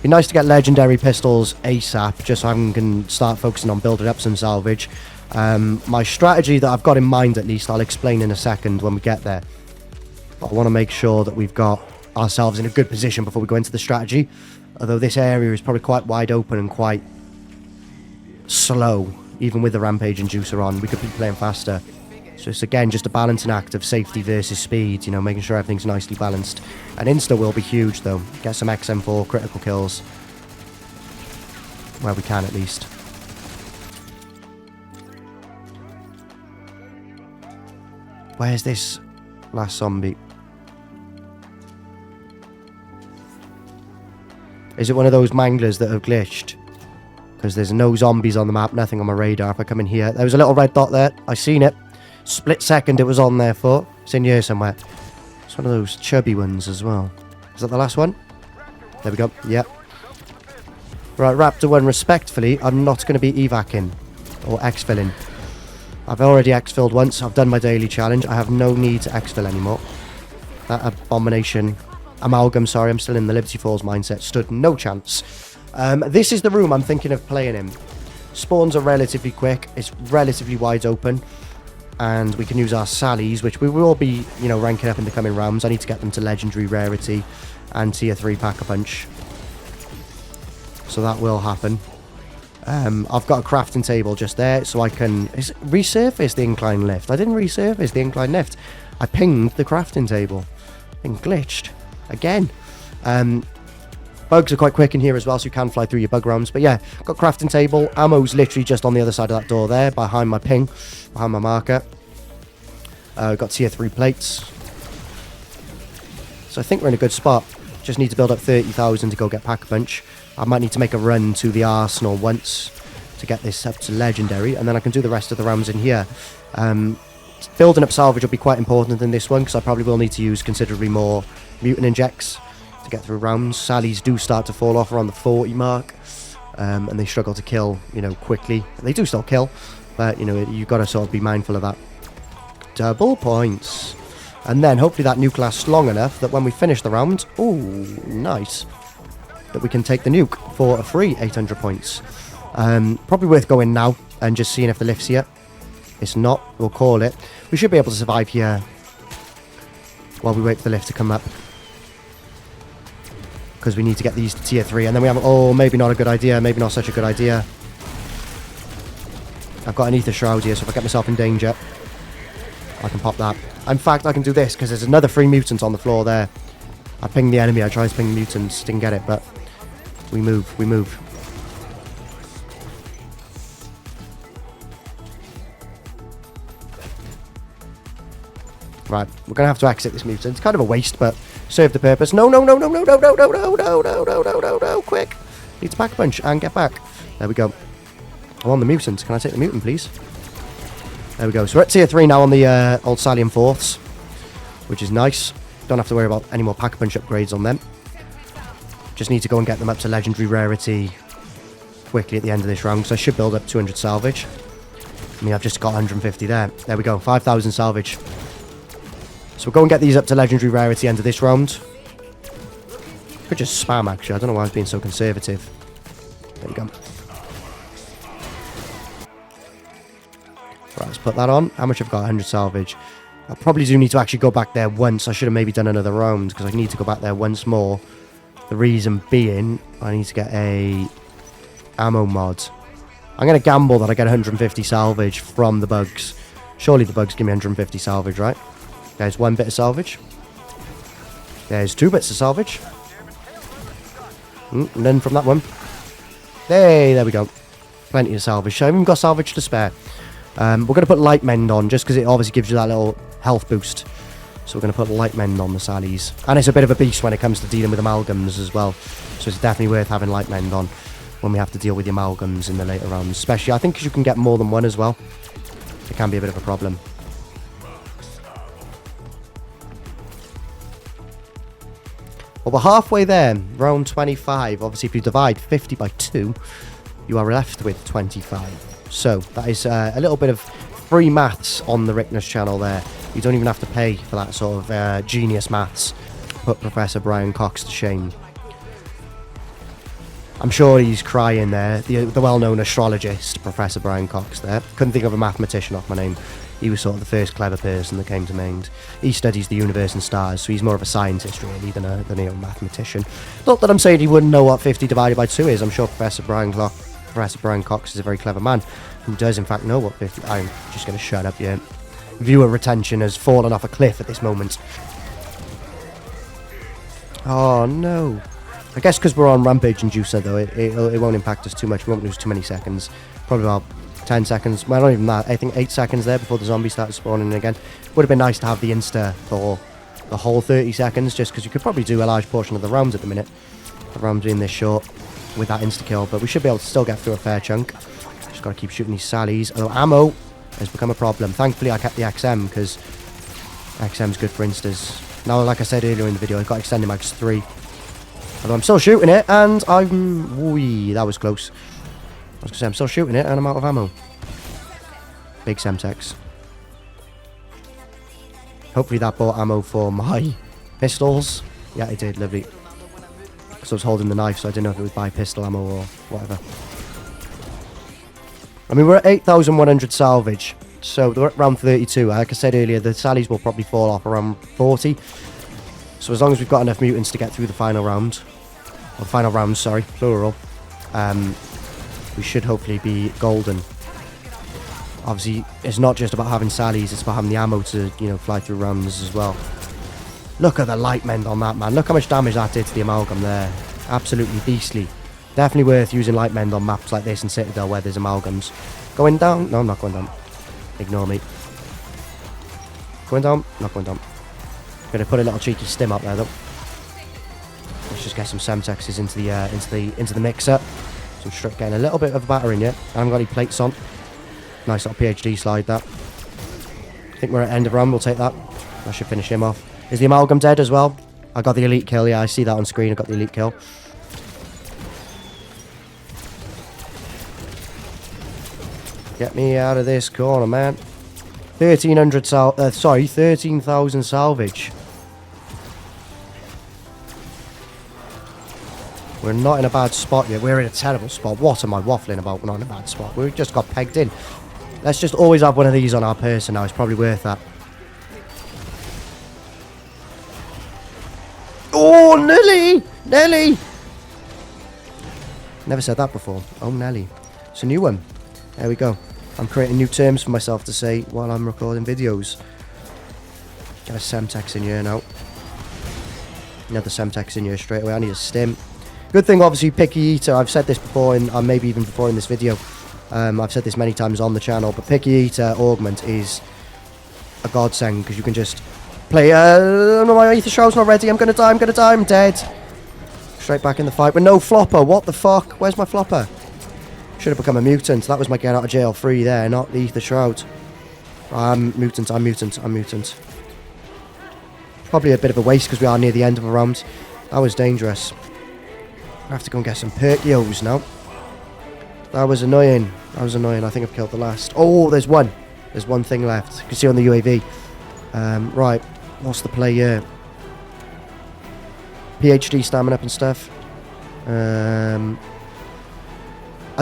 Be nice to get legendary pistols ASAP, just so I can start focusing on building up some salvage. My strategy that I've got in mind, at least, I'll explain in a second when we get there. But I want to make sure that we've got ourselves in a good position before we go into the strategy. Although this area is probably quite wide open and quite slow, even with the Rampage Inducer on. We could be playing faster. So it's again just a balancing act of safety versus speed, you know, making sure everything's nicely balanced. An insta will be huge though. Get some XM4 critical kills. Where we can, at least. Where's this last zombie? Is it one of those manglers that have glitched? Because there's no zombies on the map, nothing on my radar. If I come in here, there was a little red dot there. I seen it. Split second it was on there for. It's in here somewhere. It's one of those chubby ones as well. Is that the last one? There we go. Yep. Right, Raptor 1, respectfully, I'm not going to be evacing or exfilling. I've already exfilled once. I've done my daily challenge. I have no need to exfil anymore. That abomination... Amalgam, sorry, I'm still in the Liberty Falls mindset. Stood no chance. This is the room I'm thinking of playing in. Spawns are relatively quick. It's relatively wide open. And we can use our Sallies, which we will be, you know, ranking up in the coming rounds. I need to get them to Legendary Rarity and Tier 3 Pack-a-Punch. So that will happen. I've got a crafting table just there, so I can resurface the incline lift. I didn't resurface the incline lift. I pinged the crafting table. Been glitched. Again. But Bugs are quite quick in here as well, so you can fly through your bug rounds. But yeah, got crafting table. Ammo's literally just on the other side of that door there, behind my ping, behind my marker. Got tier 3 plates. So I think we're in a good spot. Just need to build up 30,000 to go get Pack-a-Punch. I might need to make a run to the Arsenal once to get this up to Legendary, and then I can do the rest of the rounds in here. Building up salvage will be quite important in this one, because I probably will need to use considerably more mutant injects to get through rounds. Sallies do start to fall off around the 40 mark, and they struggle to kill, quickly. They do still kill, but, you've got to sort of be mindful of that. Double points. And then hopefully that nuke lasts long enough that when we finish the round, ooh, nice, that we can take the nuke for a free 800 points. Probably worth going now and just seeing if the lift's here. It's not, we'll call it. We should be able to survive here while we wait for the lift to come up, because we need to get these to tier 3, and then we have, oh, maybe not a good idea, maybe not such a good idea. I've got an ether shroud here, so if I get myself in danger, I can pop that. In fact, I can do this, because there's another 3 mutants on the floor there. I pinged the enemy, I tried to ping the mutants, didn't get it, but we move, we move. Right, we're going to have to exit this mutant. It's kind of a waste, but serve the purpose. No, no, no, no, no, no, no, no, no, no, no, no, no, no, no, quick. Need to Pack-a-Punch and get back. There we go. I'm on the mutant. Can I take the mutant, please? There we go. So we're at tier 3 now on the old Sally and Fourths, which is nice. Don't have to worry about any more Pack-a-Punch upgrades on them. Just need to go and get them up to legendary rarity quickly at the end of this round, so I should build up 200 salvage. I mean, I've just got 150 there. There we go. 5,000 salvage. So we'll go and get these up to legendary rarity end of this round. Could just spam, actually. I don't know why I was being so conservative. There we go. Right, let's put that on. How much have I got? 100 salvage. I probably do need to actually go back there once. I should have maybe done another round, because I need to go back there once more. The reason being, I need to get a ammo mod. I'm going to gamble that I get 150 salvage from the bugs. Surely the bugs give me 150 salvage, right? There's 1 bit of salvage. There's 2 bits of salvage. None from that one. Hey, there we go. Plenty of salvage. So I haven't got salvage to spare. We're going to put light mend on, just because it obviously gives you that little health boost. So we're going to put light mend on the Sallies. And it's a bit of a beast when it comes to dealing with amalgams as well. So it's definitely worth having light mend on when we have to deal with the amalgams in the later rounds. Especially, I think, because you can get more than one as well. It can be a bit of a problem. Well, we're halfway there. Round 25. Obviously, if you divide 50 by 2, you are left with 25. So that is a little bit of free maths on the Ricktness channel there. You don't even have to pay for that sort of genius maths. Put Professor Brian Cox to shame. I'm sure he's crying there. The well-known astrologist, Professor Brian Cox there. Couldn't think of a mathematician off my name. He was sort of the first clever person that came to mind. He studies the universe and stars, so he's more of a scientist, really, than a mathematician. Not that I'm saying he wouldn't know what 50 divided by 2 is. I'm sure Professor Brian Cox is a very clever man who does, in fact, know what 50... I'm just going to shut up, yeah. Viewer retention has fallen off a cliff at this moment. Oh, no. I guess because we're on Rampage and Juicer, though, it won't impact us too much. We won't lose too many seconds. Probably about 10 seconds. Well, not even that. I think 8 seconds there before the zombies started spawning again. Would have been nice to have the insta for the whole 30 seconds, just because you could probably do a large portion of the rounds at the minute. The rounds being this short with that insta-kill, but we should be able to still get through a fair chunk. Just got to keep shooting these Sallies. Although ammo has become a problem. Thankfully, I kept the XM, because XM's good for instas. Now, like I said earlier in the video, I've got extended mags 3. Although I'm still shooting it, and I'm... Wee, that was close. I was going to say, I'm still shooting it, and I'm out of ammo. Big Semtex. Hopefully that bought ammo for my pistols. Yeah, it did, lovely. So I was holding the knife, so I didn't know if it was by pistol ammo or whatever. I mean, we're at 8,100 salvage. So we're at round 32. Like I said earlier, the Sallies will probably fall off around 40. So as long as we've got enough mutants to get through the final round, or final rounds, sorry, plural, we should hopefully be golden. Obviously, it's not just about having Sallies, it's about having the ammo to, fly through rounds as well. Look at the light mend on that, man. Look how much damage that did to the amalgam there. Absolutely beastly. Definitely worth using light mend on maps like this in Citadel where there's amalgams. Going down? No, I'm not going down. Ignore me. Going down? Not going down. Gonna put a little cheeky stim up there though. Let's just get some Semtexes into the mixer. So I'm getting a little bit of battering yet. I haven't got any plates on. Nice little PhD slide that. I think we're at end of round, we'll take that. I should finish him off. Is the amalgam dead as well? I got the elite kill, yeah, I see that on screen, I got the elite kill. Get me out of this corner, man. 13,000 salvage. We're not in a bad spot yet. We're in a terrible spot. What am I waffling about? We're not in a bad spot. We just got pegged in. Let's just always have one of these on our person now. It's probably worth that. Oh, Nelly! Nelly! Never said that before. Oh, Nelly. It's a new one. There we go. I'm creating new terms for myself to say while I'm recording videos. Get a Semtex in here now. Another Semtex in here straight away. I need a stim. Good thing, obviously, Picky Eater. I've said this before, and maybe even before in this video. I've said this many times on the channel, but Picky Eater Augment is a godsend because you can just play. No, my Ether Shroud's not ready. I'm gonna die. I'm dead. Straight back in the fight with no flopper. What the fuck? Where's my flopper? Should have become a mutant. That was my get out of jail free there, not the Ether Shroud. I'm mutant. Probably a bit of a waste because we are near the end of a round. That was dangerous. I have to go and get some Perkios now. That was annoying. I think I've killed the last. Oh, there's one. There's one thing left. You can see on the UAV. Right. What's the play here? PhD stamina up and stuff. I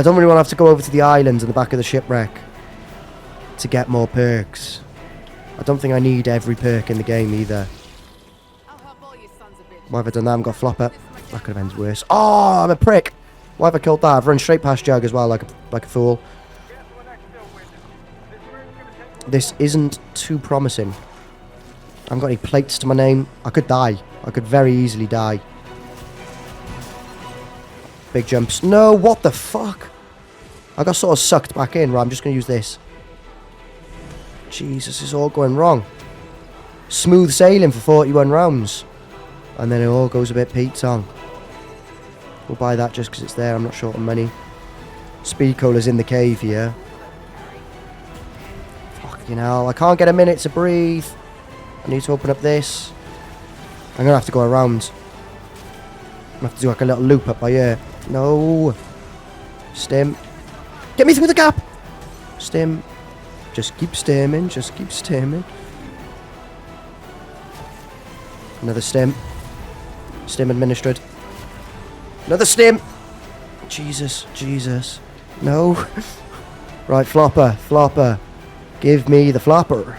don't really want to have to go over to the island in the back of the shipwreck to get more perks. I don't think I need every perk in the game either. Why have I done that? I haven't got flopper. That could have ended worse. Oh, I'm a prick. Why have I killed that? I've run straight past Jug as well, like a fool. This isn't too promising. I haven't got any plates to my name. I could die. I could very easily die. Big jumps. No, what the fuck? I got sort of sucked back in. Right, I'm just going to use this. Jesus, it's all going wrong. Smooth sailing for 41 rounds. And then it all goes a bit Pete's on. We'll buy that just because it's there. I'm not short on money. Speed coala's in the cave here. Fucking hell. I can't get a minute to breathe. I need to open up this. I'm going to have to go around. I'm going to have to do like a little loop up by here. No. Stim. Get me through the gap. Stim. Just keep stimming. Just keep stimming. Another stim. Stim administered. Another stim. Jesus. Jesus. No. Right, flopper. Flopper. Give me the flopper.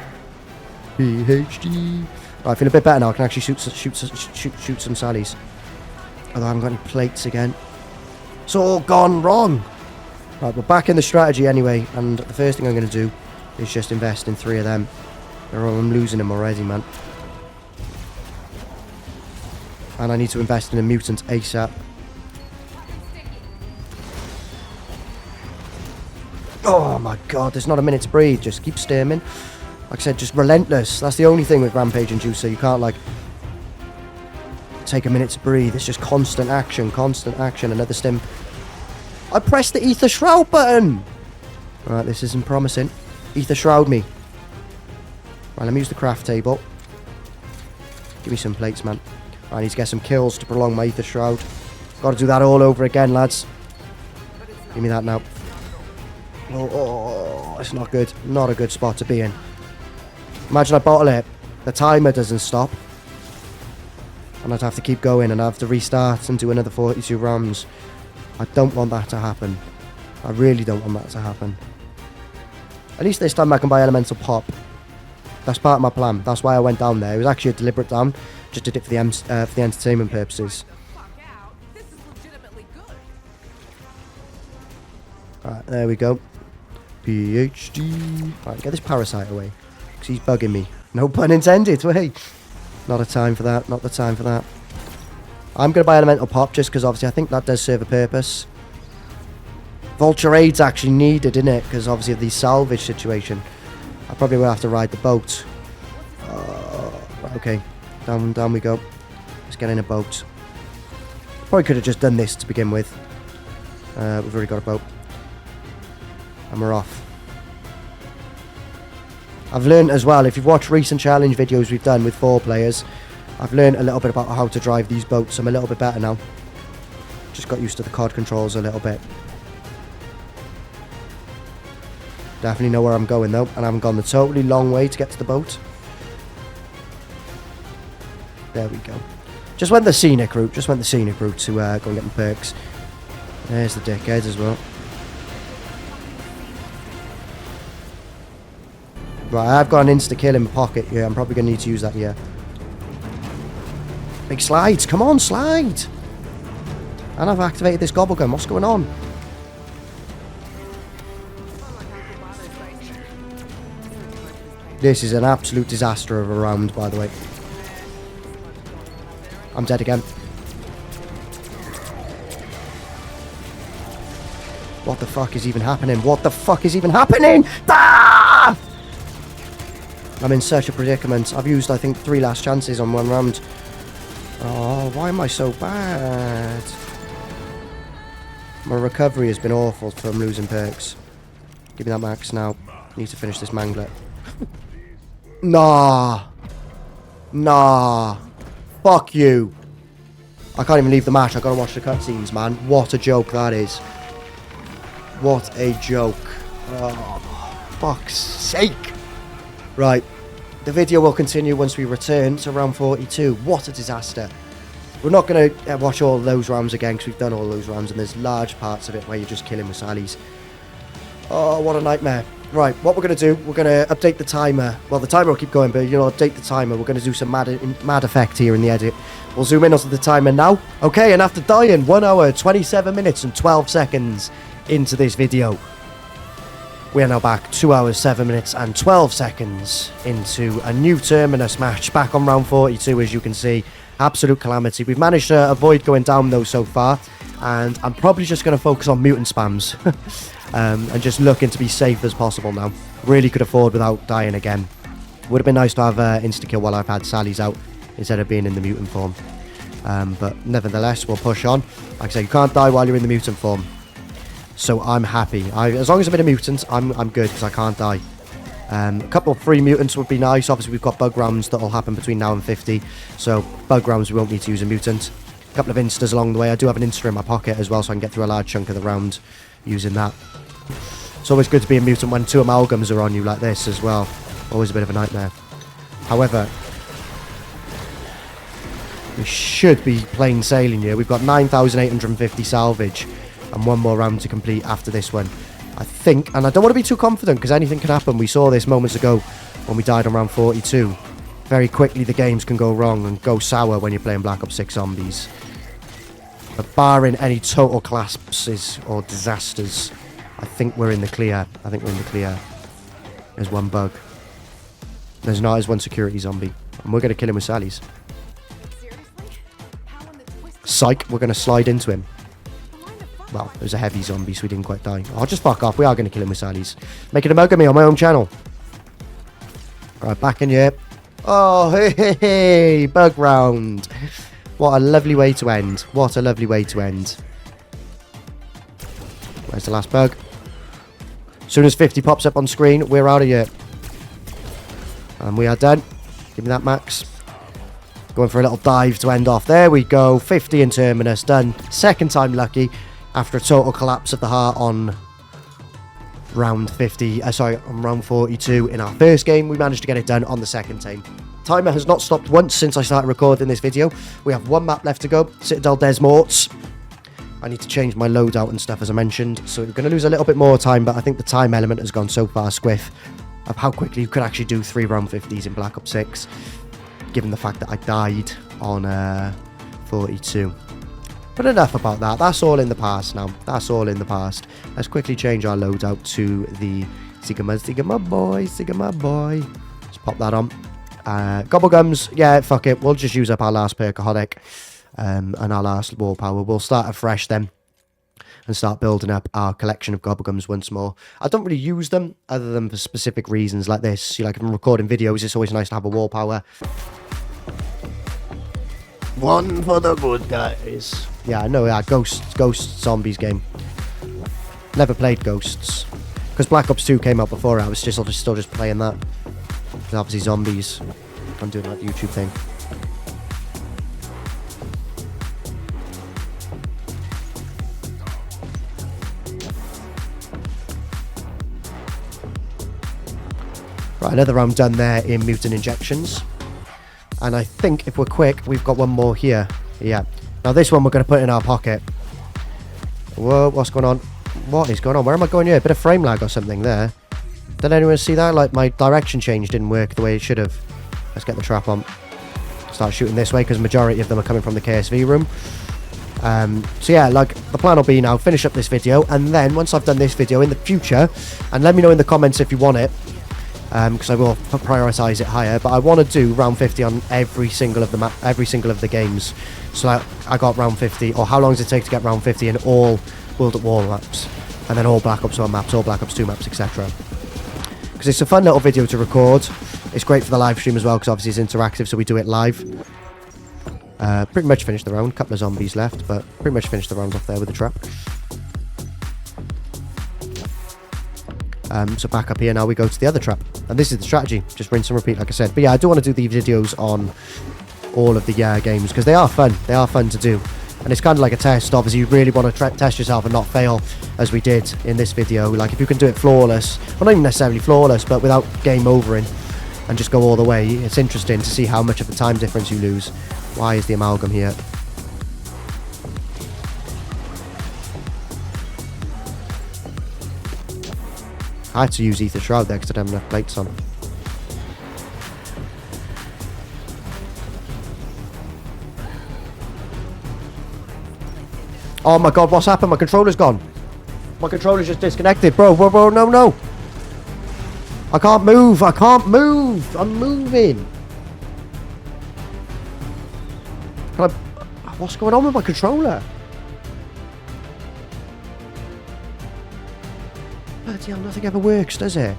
PhD. Right, I feel a bit better now. I can actually shoot some sallies. Although I haven't got any plates again. It's all gone wrong. Right, we're back in the strategy anyway. And the first thing I'm going to do is just invest in 3 of them. I'm losing them already, man. And I need to invest in a mutant ASAP. Oh my god, there's not a minute to breathe. Just keep stimming. Like I said, just relentless. That's the only thing with Rampage and Juicer. You can't, like, take a minute to breathe. It's just constant action, constant action. Another stim. I pressed the Ether Shroud button. Alright, this isn't promising. Ether Shroud me. Right, let me use the craft table. Give me some plates, man. I need to get some kills to prolong my Ether Shroud. Got to do that all over again, lads. Give me that now. Oh, it's not good. Not a good spot to be in. Imagine I bottle it. The timer doesn't stop. And I'd have to keep going and I have to restart and do another 42 rounds. I don't want that to happen. I really don't want that to happen. At least this time I can buy Elemental Pop. That's part of my plan. That's why I went down there. It was actually a deliberate down. Just did it for the entertainment purposes. Right, there we go. PhD. Right, get this parasite away. Because he's bugging me. No pun intended. Wait. Not a time for that. Not the time for that. I'm going to buy Elemental Pop just because obviously I think that does serve a purpose. Vulture Aid's actually needed, isn't it? Because obviously of the salvage situation. I probably will have to ride the boat. Okay, down we go. Let's get in a boat. Probably could have just done this to begin with. We've already got a boat. And we're off. I've learned as well, if you've watched recent challenge videos we've done with 4 players, I've learned a little bit about how to drive these boats. I'm a little bit better now. Just got used to the COD controls a little bit. Definitely know where I'm going though, and I haven't gone the totally long way to get to the boat. There we go. Just went the scenic route. Just went the scenic route to go and get my perks. There's the dickheads as well. Right, I've got an insta-kill in my pocket. Yeah, I'm probably going to need to use that here. Big slides. Come on, slide. And I've activated this gobble gun. What's going on? This is an absolute disaster of a round, by the way. I'm dead again. What the fuck is even happening? What the fuck is even happening? Ah! I'm in such a predicament. I've used, I think, 3 last chances on 1 round. Oh, why am I so bad? My recovery has been awful from losing perks. Give me that max now. Need to finish this mangler. Nah. Nah. Fuck you. I can't even leave the match. I gotta watch the cutscenes, man. What a joke that is. What a joke. Oh, fuck's sake. Right. The video will continue once we return to round 42. What a disaster. We're not going to watch all those rounds again because we've done all those rounds and there's large parts of it where you're just killing with sallies. Oh, what a nightmare. Right, what we're going to do, we're going to update the timer. Well, the timer will keep going, but you'll update the timer. We're going to do some mad effect here in the edit. We'll zoom in onto the timer now. Okay, and after dying 1 hour, 27 minutes and 12 seconds into this video, we are now back 2 hours, 7 minutes and 12 seconds into a new Terminus match. Back on round 42, as you can see. Absolute calamity. We've managed to avoid going down, though, so far. And I'm probably just going to focus on mutant spams. And just looking to be safe as possible now. Really could afford without dying again. Would have been nice to have insta-kill while I've had Sally's out instead of being in the mutant form. But nevertheless, we'll push on. Like I say, you can't die while you're in the mutant form. So I'm happy. As long as I'm in a mutant, I'm good because I can't die. A couple of free mutants would be nice. Obviously, we've got bug rounds that will happen between now and 50. So bug rounds, we won't need to use a mutant. A couple of instas along the way. I do have an insta in my pocket as well, so I can get through a large chunk of the round using that. It's always good to be a mutant when 2 amalgams are on you like this as well. Always a bit of a nightmare. However, we should be plain sailing here. We've got 9,850 salvage and 1 more round to complete after this one. I think, and I don't want to be too confident because anything can happen. We saw this moments ago when we died on round 42. Very quickly the games can go wrong and go sour when you're playing Black Ops 6 Zombies. But barring any total collapses or disasters, I think we're in the clear. I think we're in the clear. There's 1 bug. There's not. There's 1 security zombie. And we're going to kill him with Sally's. Psych, we're going to slide into him. Well, it was a heavy zombie, so we didn't quite die. Oh, just fuck off. We are going to kill him with Sally's. Making a mug of me on my own channel. Right, back in here. Oh, hey, bug round. What a lovely way to end. What a lovely way to end. Where's the last bug? As soon as 50 pops up on screen, we're out of here. And we are done. Give me that, Max. Going for a little dive to end off. There we go. 50 in Terminus. Done. Second time lucky. After a total collapse of the heart on round 50. On round 42. In our first game, we managed to get it done on the second time. Timer has not stopped once since I started recording this video. We have 1 map left to go. Citadel Des Morts. I need to change my loadout and stuff, as I mentioned. So we're going to lose a little bit more time, but I think the time element has gone so far squiff of how quickly you could actually do 3 round 50s in Black Ops 6, given the fact that I died on 42. But enough about that. That's all in the past now. That's all in the past. Let's quickly change our loadout to the Sigma boy. Let's pop that on. Gobblegums. Yeah, fuck it. We'll just use up our last perkaholic. and our last war power. We'll start afresh then and start building up our collection of gobblegums once more. I don't really use them other than for specific reasons like this. You know, like if I'm recording videos, it's always nice to have a war power. One for the good guys. Yeah, I know, yeah, Ghost Zombies game. Never played Ghosts. Because Black Ops 2 came out before it, I was still just playing that. There's obviously zombies. I'm doing that YouTube thing. Right, another round done there in mutant injections. And I think if we're quick, we've got one more here. Yeah. Now this one we're going to put in our pocket. Whoa, what's going on? What is going on? Where am I going here? A bit of frame lag or something there. Did anyone see that? Like, my direction change didn't work the way it should have. Let's get the trap on. Start shooting this way, because majority of them are coming from the KSV room. So yeah, like, the plan will be now, finish up this video, and then, once I've done this video in the future, and let me know in the comments if you want it, because I will prioritise it higher, but I want to do round 50 on every single of the games. So like, I got round 50, or how long does it take to get round 50 in all World at War maps, and then all Black Ops 1 maps, all Black Ops 2 maps, etc. Because it's a fun little video to record. It's great for the live stream as well, because obviously it's interactive, so we do it live. Pretty much finished the round, couple of zombies left, but pretty much finished the round off there with the trap. So back up here now, we go to the other trap, and this is the strategy, just rinse and repeat like I said. But yeah, I do want to do these videos on all of the games, because they are fun to do, and it's kind of like a test. Obviously you really want to test yourself and not fail, as we did in this video. Like, if you can do it flawless, well, not even necessarily flawless, but without game overing, and just go all the way, it's interesting to see how much of the time difference you lose. Why is the amalgam here? I had to use Ether Shroud there because I didn't have enough plates on. Oh my god, what's happened? My controller's gone. My controller's just disconnected. Bro, no. I can't move. I'm moving. What's going on with my controller? Bloody hell, nothing ever works, does it?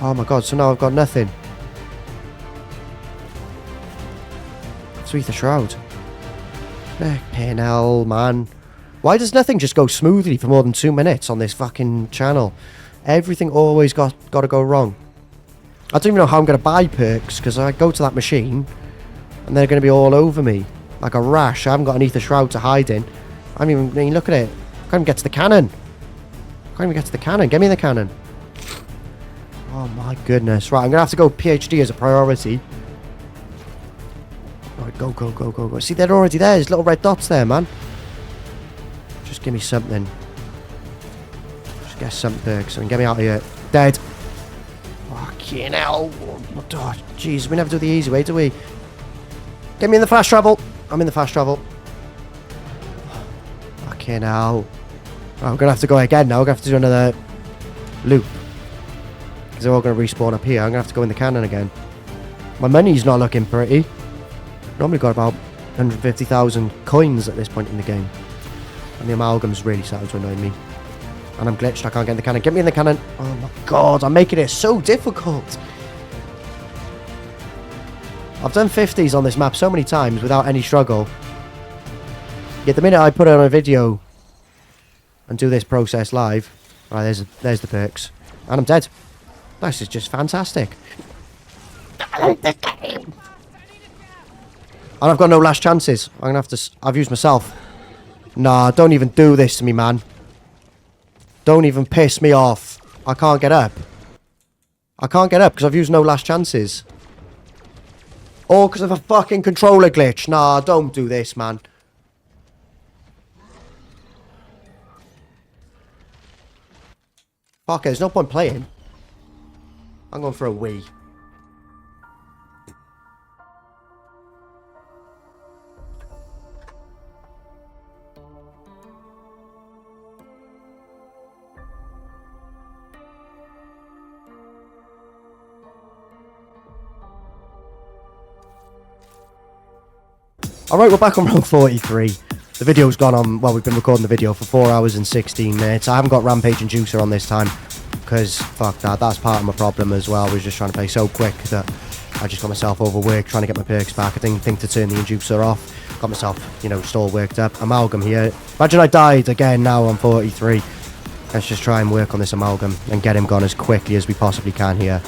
Oh my god, so now I've got nothing. Sweet the Shroud. Fucking hell, man. Why does nothing just go smoothly for more than 2 minutes on this fucking channel? Everything always got to go wrong. I don't even know how I'm going to buy perks, because I go to that machine and they're going to be all over me like a rash. I haven't got an Ether Shroud to hide in. I mean, look at it. I can't even get to the cannon. Get me the cannon. Oh my goodness. Right, I'm going to have to go PhD as a priority. Right, go. See, they're already there. There's little red dots there, man. Just give me something. Just get some perks and get me out of here. Dead. Fucking hell. Oh, jeez, we never do the easy way, do we? Get me in the fast travel. I'm in the fast travel. Fucking hell. Right, I'm going to have to go again now. We're going to have to do another loop. Because they're all going to respawn up here. I'm going to have to go in the cannon again. My money's not looking pretty. Normally got about 150,000 coins at this point in the game. And the amalgam's really starting to annoy me. And I'm glitched, I can't get in the cannon. Get me in the cannon. Oh my god, I'm making it so difficult. I've done 50s on this map so many times without any struggle. Yet the minute I put it on a video and do this process live, right, there's the perks. And I'm dead. This is just fantastic. I like this game. And I've got no last chances. I'm gonna have to... I've used myself. Nah, don't even do this to me, man. Don't even piss me off. I can't get up. I can't get up because I've used no last chances. All because of a fucking controller glitch. Nah, don't do this, man. Fuck it, there's no point playing. I'm going for a wee. Alright, we're back on round 43. The video's gone on, well, we've been recording the video for 4 hours and 16 minutes. I haven't got Rampage and Juicer on this time, because, fuck that, that's part of my problem as well. I was just trying to play so quick that I just got myself overworked trying to get my perks back. I didn't think to turn the Inducer off. Got myself, you know, just all worked up. Amalgam here. Imagine I died again now on 43. Let's just try and work on this Amalgam and get him gone as quickly as we possibly can here.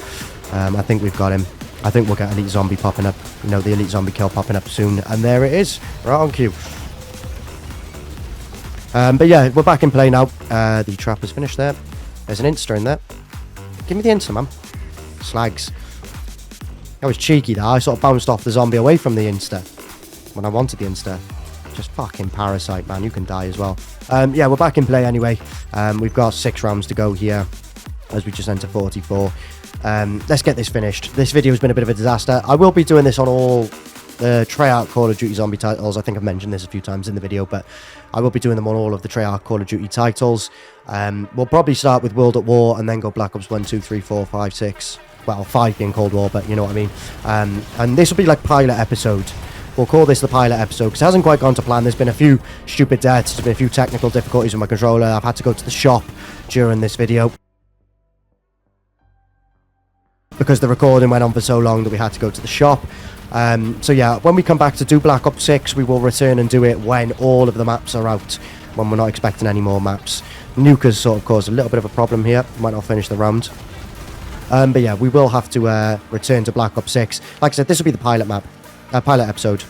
I think we've got him. I think we'll get Elite Zombie popping up, you know, the Elite Zombie kill popping up soon. And there it is, right on cue. But yeah, we're back in play now. The trap has finished there. There's an Insta in there. Give me the Insta, man. Slags. That was cheeky, that. I sort of bounced off the zombie away from the Insta when I wanted the Insta. Just fucking parasite, man. You can die as well. Yeah, we're back in play anyway. We've got 6 rounds to go here as we just enter 44. Let's get this finished. This video has been a bit of a disaster. I will be doing this on all the Treyarch Call of Duty zombie titles. I think I've mentioned this a few times in the video, but I will be doing them on all of the Treyarch Call of Duty titles. We'll probably start with World at War and then go Black Ops 1, 2, 3, 4, 5, 6. Well, 5 being Cold War, but you know what I mean. And this will be like pilot episode. We'll call this the pilot episode because it hasn't quite gone to plan. There's been a few stupid deaths. There's been a few technical difficulties with my controller. I've had to go to the shop during this video because the recording went on for so long that we had to go to the shop. So yeah, when we come back to do Black Ops 6, we will return and do it when all of the maps are out, when we're not expecting any more maps. Nuke has sort of caused a little bit of a problem here. Might not finish the round. But yeah, we will have to return to Black Ops 6. Like I said, this will be the pilot episode.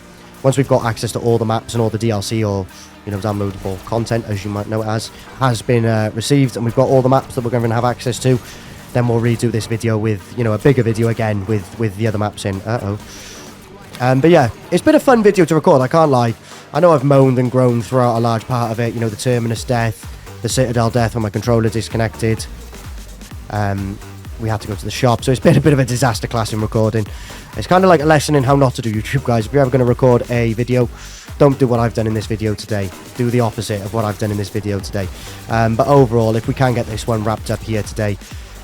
Once we've got access to all the maps and all the DLC or, you know, downloadable content, as you might know it as, has been received, and we've got all the maps that we're going to have access to, then we'll redo this video with, you know, a bigger video again with the other maps in. But yeah, it's been a fun video to record, I can't lie. I know I've moaned and groaned throughout a large part of it, you know, the Terminus death, the Citadel death when my controller disconnected. We had to go to the shop, so it's been a bit of a disaster class in recording. It's kind of like a lesson in how not to do YouTube, guys. If you're ever going to record a video, don't do what I've done in this video today. Do the opposite of what I've done in this video today. But overall, if we can get this one wrapped up here today,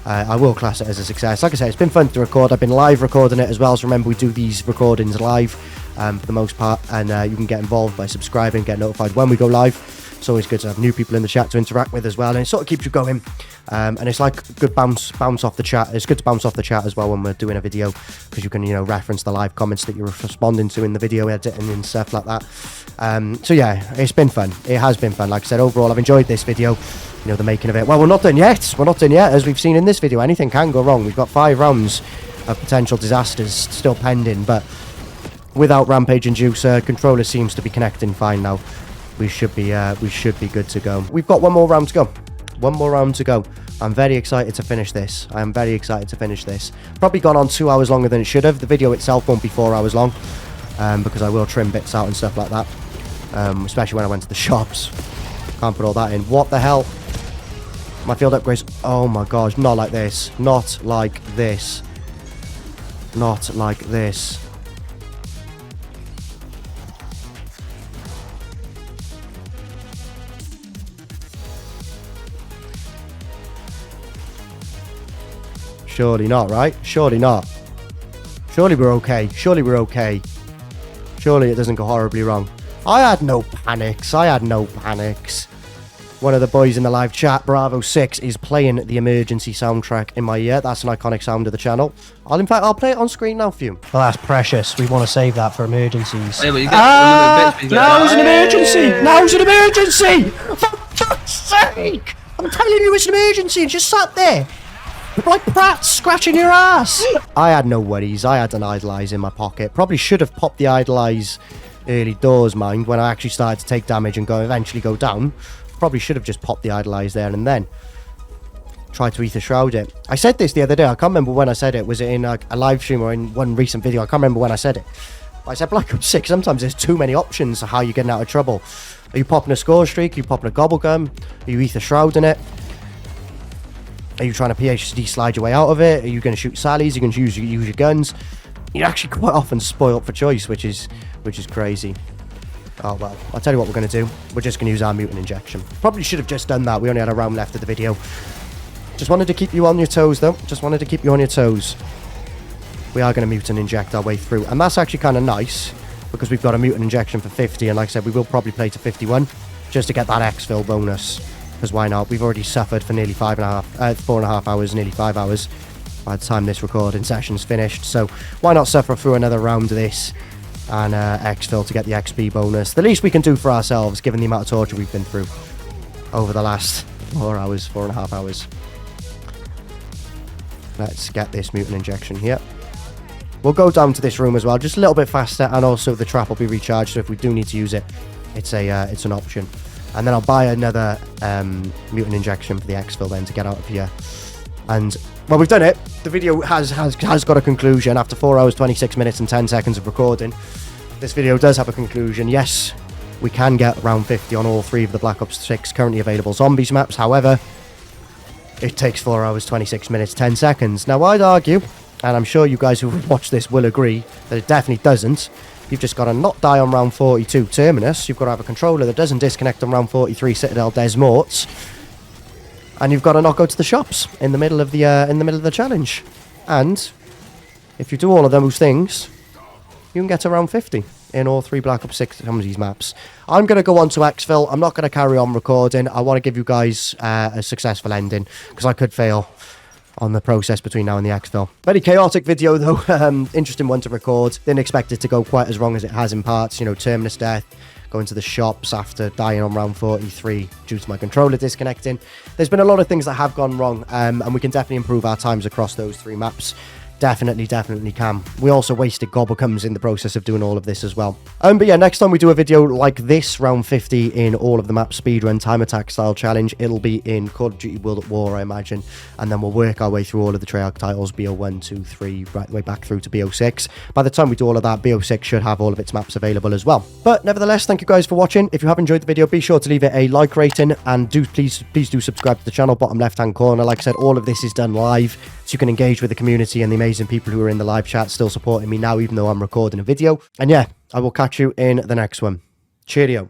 I will class it as a success. Like I said, it's been fun to record. I've been live recording it as well, so remember we do these recordings live for the most part, and you can get involved by subscribing, get notified when we go live. It's always good to have new people in the chat to interact with as well, and it sort of keeps you going. And it's like a good bounce off the chat. It's good to bounce off the chat as well when we're doing a video, because you can, you know, reference the live comments that you're responding to in the video editing and stuff like that. So yeah, it's been fun. It has been fun. Like I said, overall, I've enjoyed this video. You know, the making of it. Well, we're not done yet. We're not done yet. As we've seen in this video, anything can go wrong. We've got 5 rounds of potential disasters still pending, but without Rampage and Juicer, controller seems to be connecting fine now. We should be good to go. We've got one more round to go. One more round to go. I'm very excited to finish this. I am very excited to finish this. Probably gone on 2 hours longer than it should have. The video itself won't be 4 hours long, because I will trim bits out and stuff like that. Especially when I went to the shops. Can't put all that in. What the hell? My field upgrades. Oh my gosh, not like this. Not like this. Not like this. Surely not, right? Surely not. Surely we're okay. Surely we're okay. Surely it doesn't go horribly wrong. I had no panics. I had no panics. One of the boys in the live chat, Bravo6, is playing the emergency soundtrack in my ear. That's an iconic sound of the channel. In fact, I'll play it on screen now for you. Well, that's precious. We want to save that for emergencies. Yeah, but you Now's an emergency! Now's an emergency! For fuck's sake! I'm telling you it's an emergency. Just sat there. Like Pratt scratching your ass. I had no worries. I had an Idolize in my pocket. Probably should have popped the Idolize early doors, mind, when I actually started to take damage and eventually go down. Probably should have just popped the Idolize there and then tried to Ether Shroud it. I said this the other day. I can't remember when I said it. Was it in a live stream or in one recent video? I can't remember when I said it. But I said Black Ops 6. Sometimes there's too many options of how you're getting out of trouble. Are you popping a score streak? Are you popping a Gobblegum? Are you Ether Shrouding it? Are you trying to PhD slide your way out of it? Are you going to shoot sallies? Are you going to use your guns? You're actually quite often spoiled for choice, which is crazy. Oh well, I'll tell you what we're going to do. We're just going to use our mutant injection. Probably should have just done that. We only had a round left of the video. Just wanted to keep you on your toes, though. Just wanted to keep you on your toes. We are going to mutant inject our way through. And that's actually kind of nice, because we've got a mutant injection for 50, and like I said, we will probably play to 51 just to get that exfil bonus, because why not? We've already suffered for nearly 4.5 hours, nearly 5 hours by the time this recording session's finished, so why not suffer through another round of this and exfil to get the XP bonus. The least we can do for ourselves, given the amount of torture we've been through over the last 4.5 hours. Let's get this mutant injection here. We'll go down to this room as well, just a little bit faster, and also the trap will be recharged, so if we do need to use it, it's an option. And then I'll buy another mutant injection for the exfil then to get out of here. And, well, we've done it. The video has got a conclusion after 4 hours, 26 minutes and 10 seconds of recording. This video does have a conclusion. Yes, we can get round 50 on all 3 of the Black Ops 6 currently available zombies maps. However, it takes 4 hours, 26 minutes, 10 seconds. Now, I'd argue, and I'm sure you guys who watch this will agree, that it definitely doesn't. You've just got to not die on round 42 Terminus. You've got to have a controller that doesn't disconnect on round 43 Citadel Des Morts. And you've got to not go to the shops in the middle of the challenge. And if you do all of those things, you can get to round 50 in all 3 Black Ops 6 zombies maps. I'm going to go on to exfil. I'm not going to carry on recording. I want to give you guys a successful ending, because I could fail on the process between now and the exfil. Very chaotic video though, interesting one to record. Didn't expect it to go quite as wrong as it has in parts. You know, Terminus death, going to the shops after dying on round 43 due to my controller disconnecting. There's been a lot of things that have gone wrong, and we can definitely improve our times across those 3 maps. Definitely can. We also wasted gobblegums in the process of doing all of this as well. But yeah, next time we do a video like this, round 50 in all of the maps speedrun time attack style challenge, it'll be in Call of Duty World at War, I imagine, and then we'll work our way through all of the Treyarch titles, BO1, 2, 3, right the way back through to BO6. By the time we do all of that, BO6 should have all of its maps available as well. But nevertheless, thank you guys for watching. If you have enjoyed the video, be sure to leave it a like rating, and please do subscribe to the channel, bottom left hand corner. Like I said, all of this is done live, so you can engage with the community and the amazing people who are in the live chat still supporting me now, even though I'm recording a video. And yeah, I will catch you in the next one. Cheerio.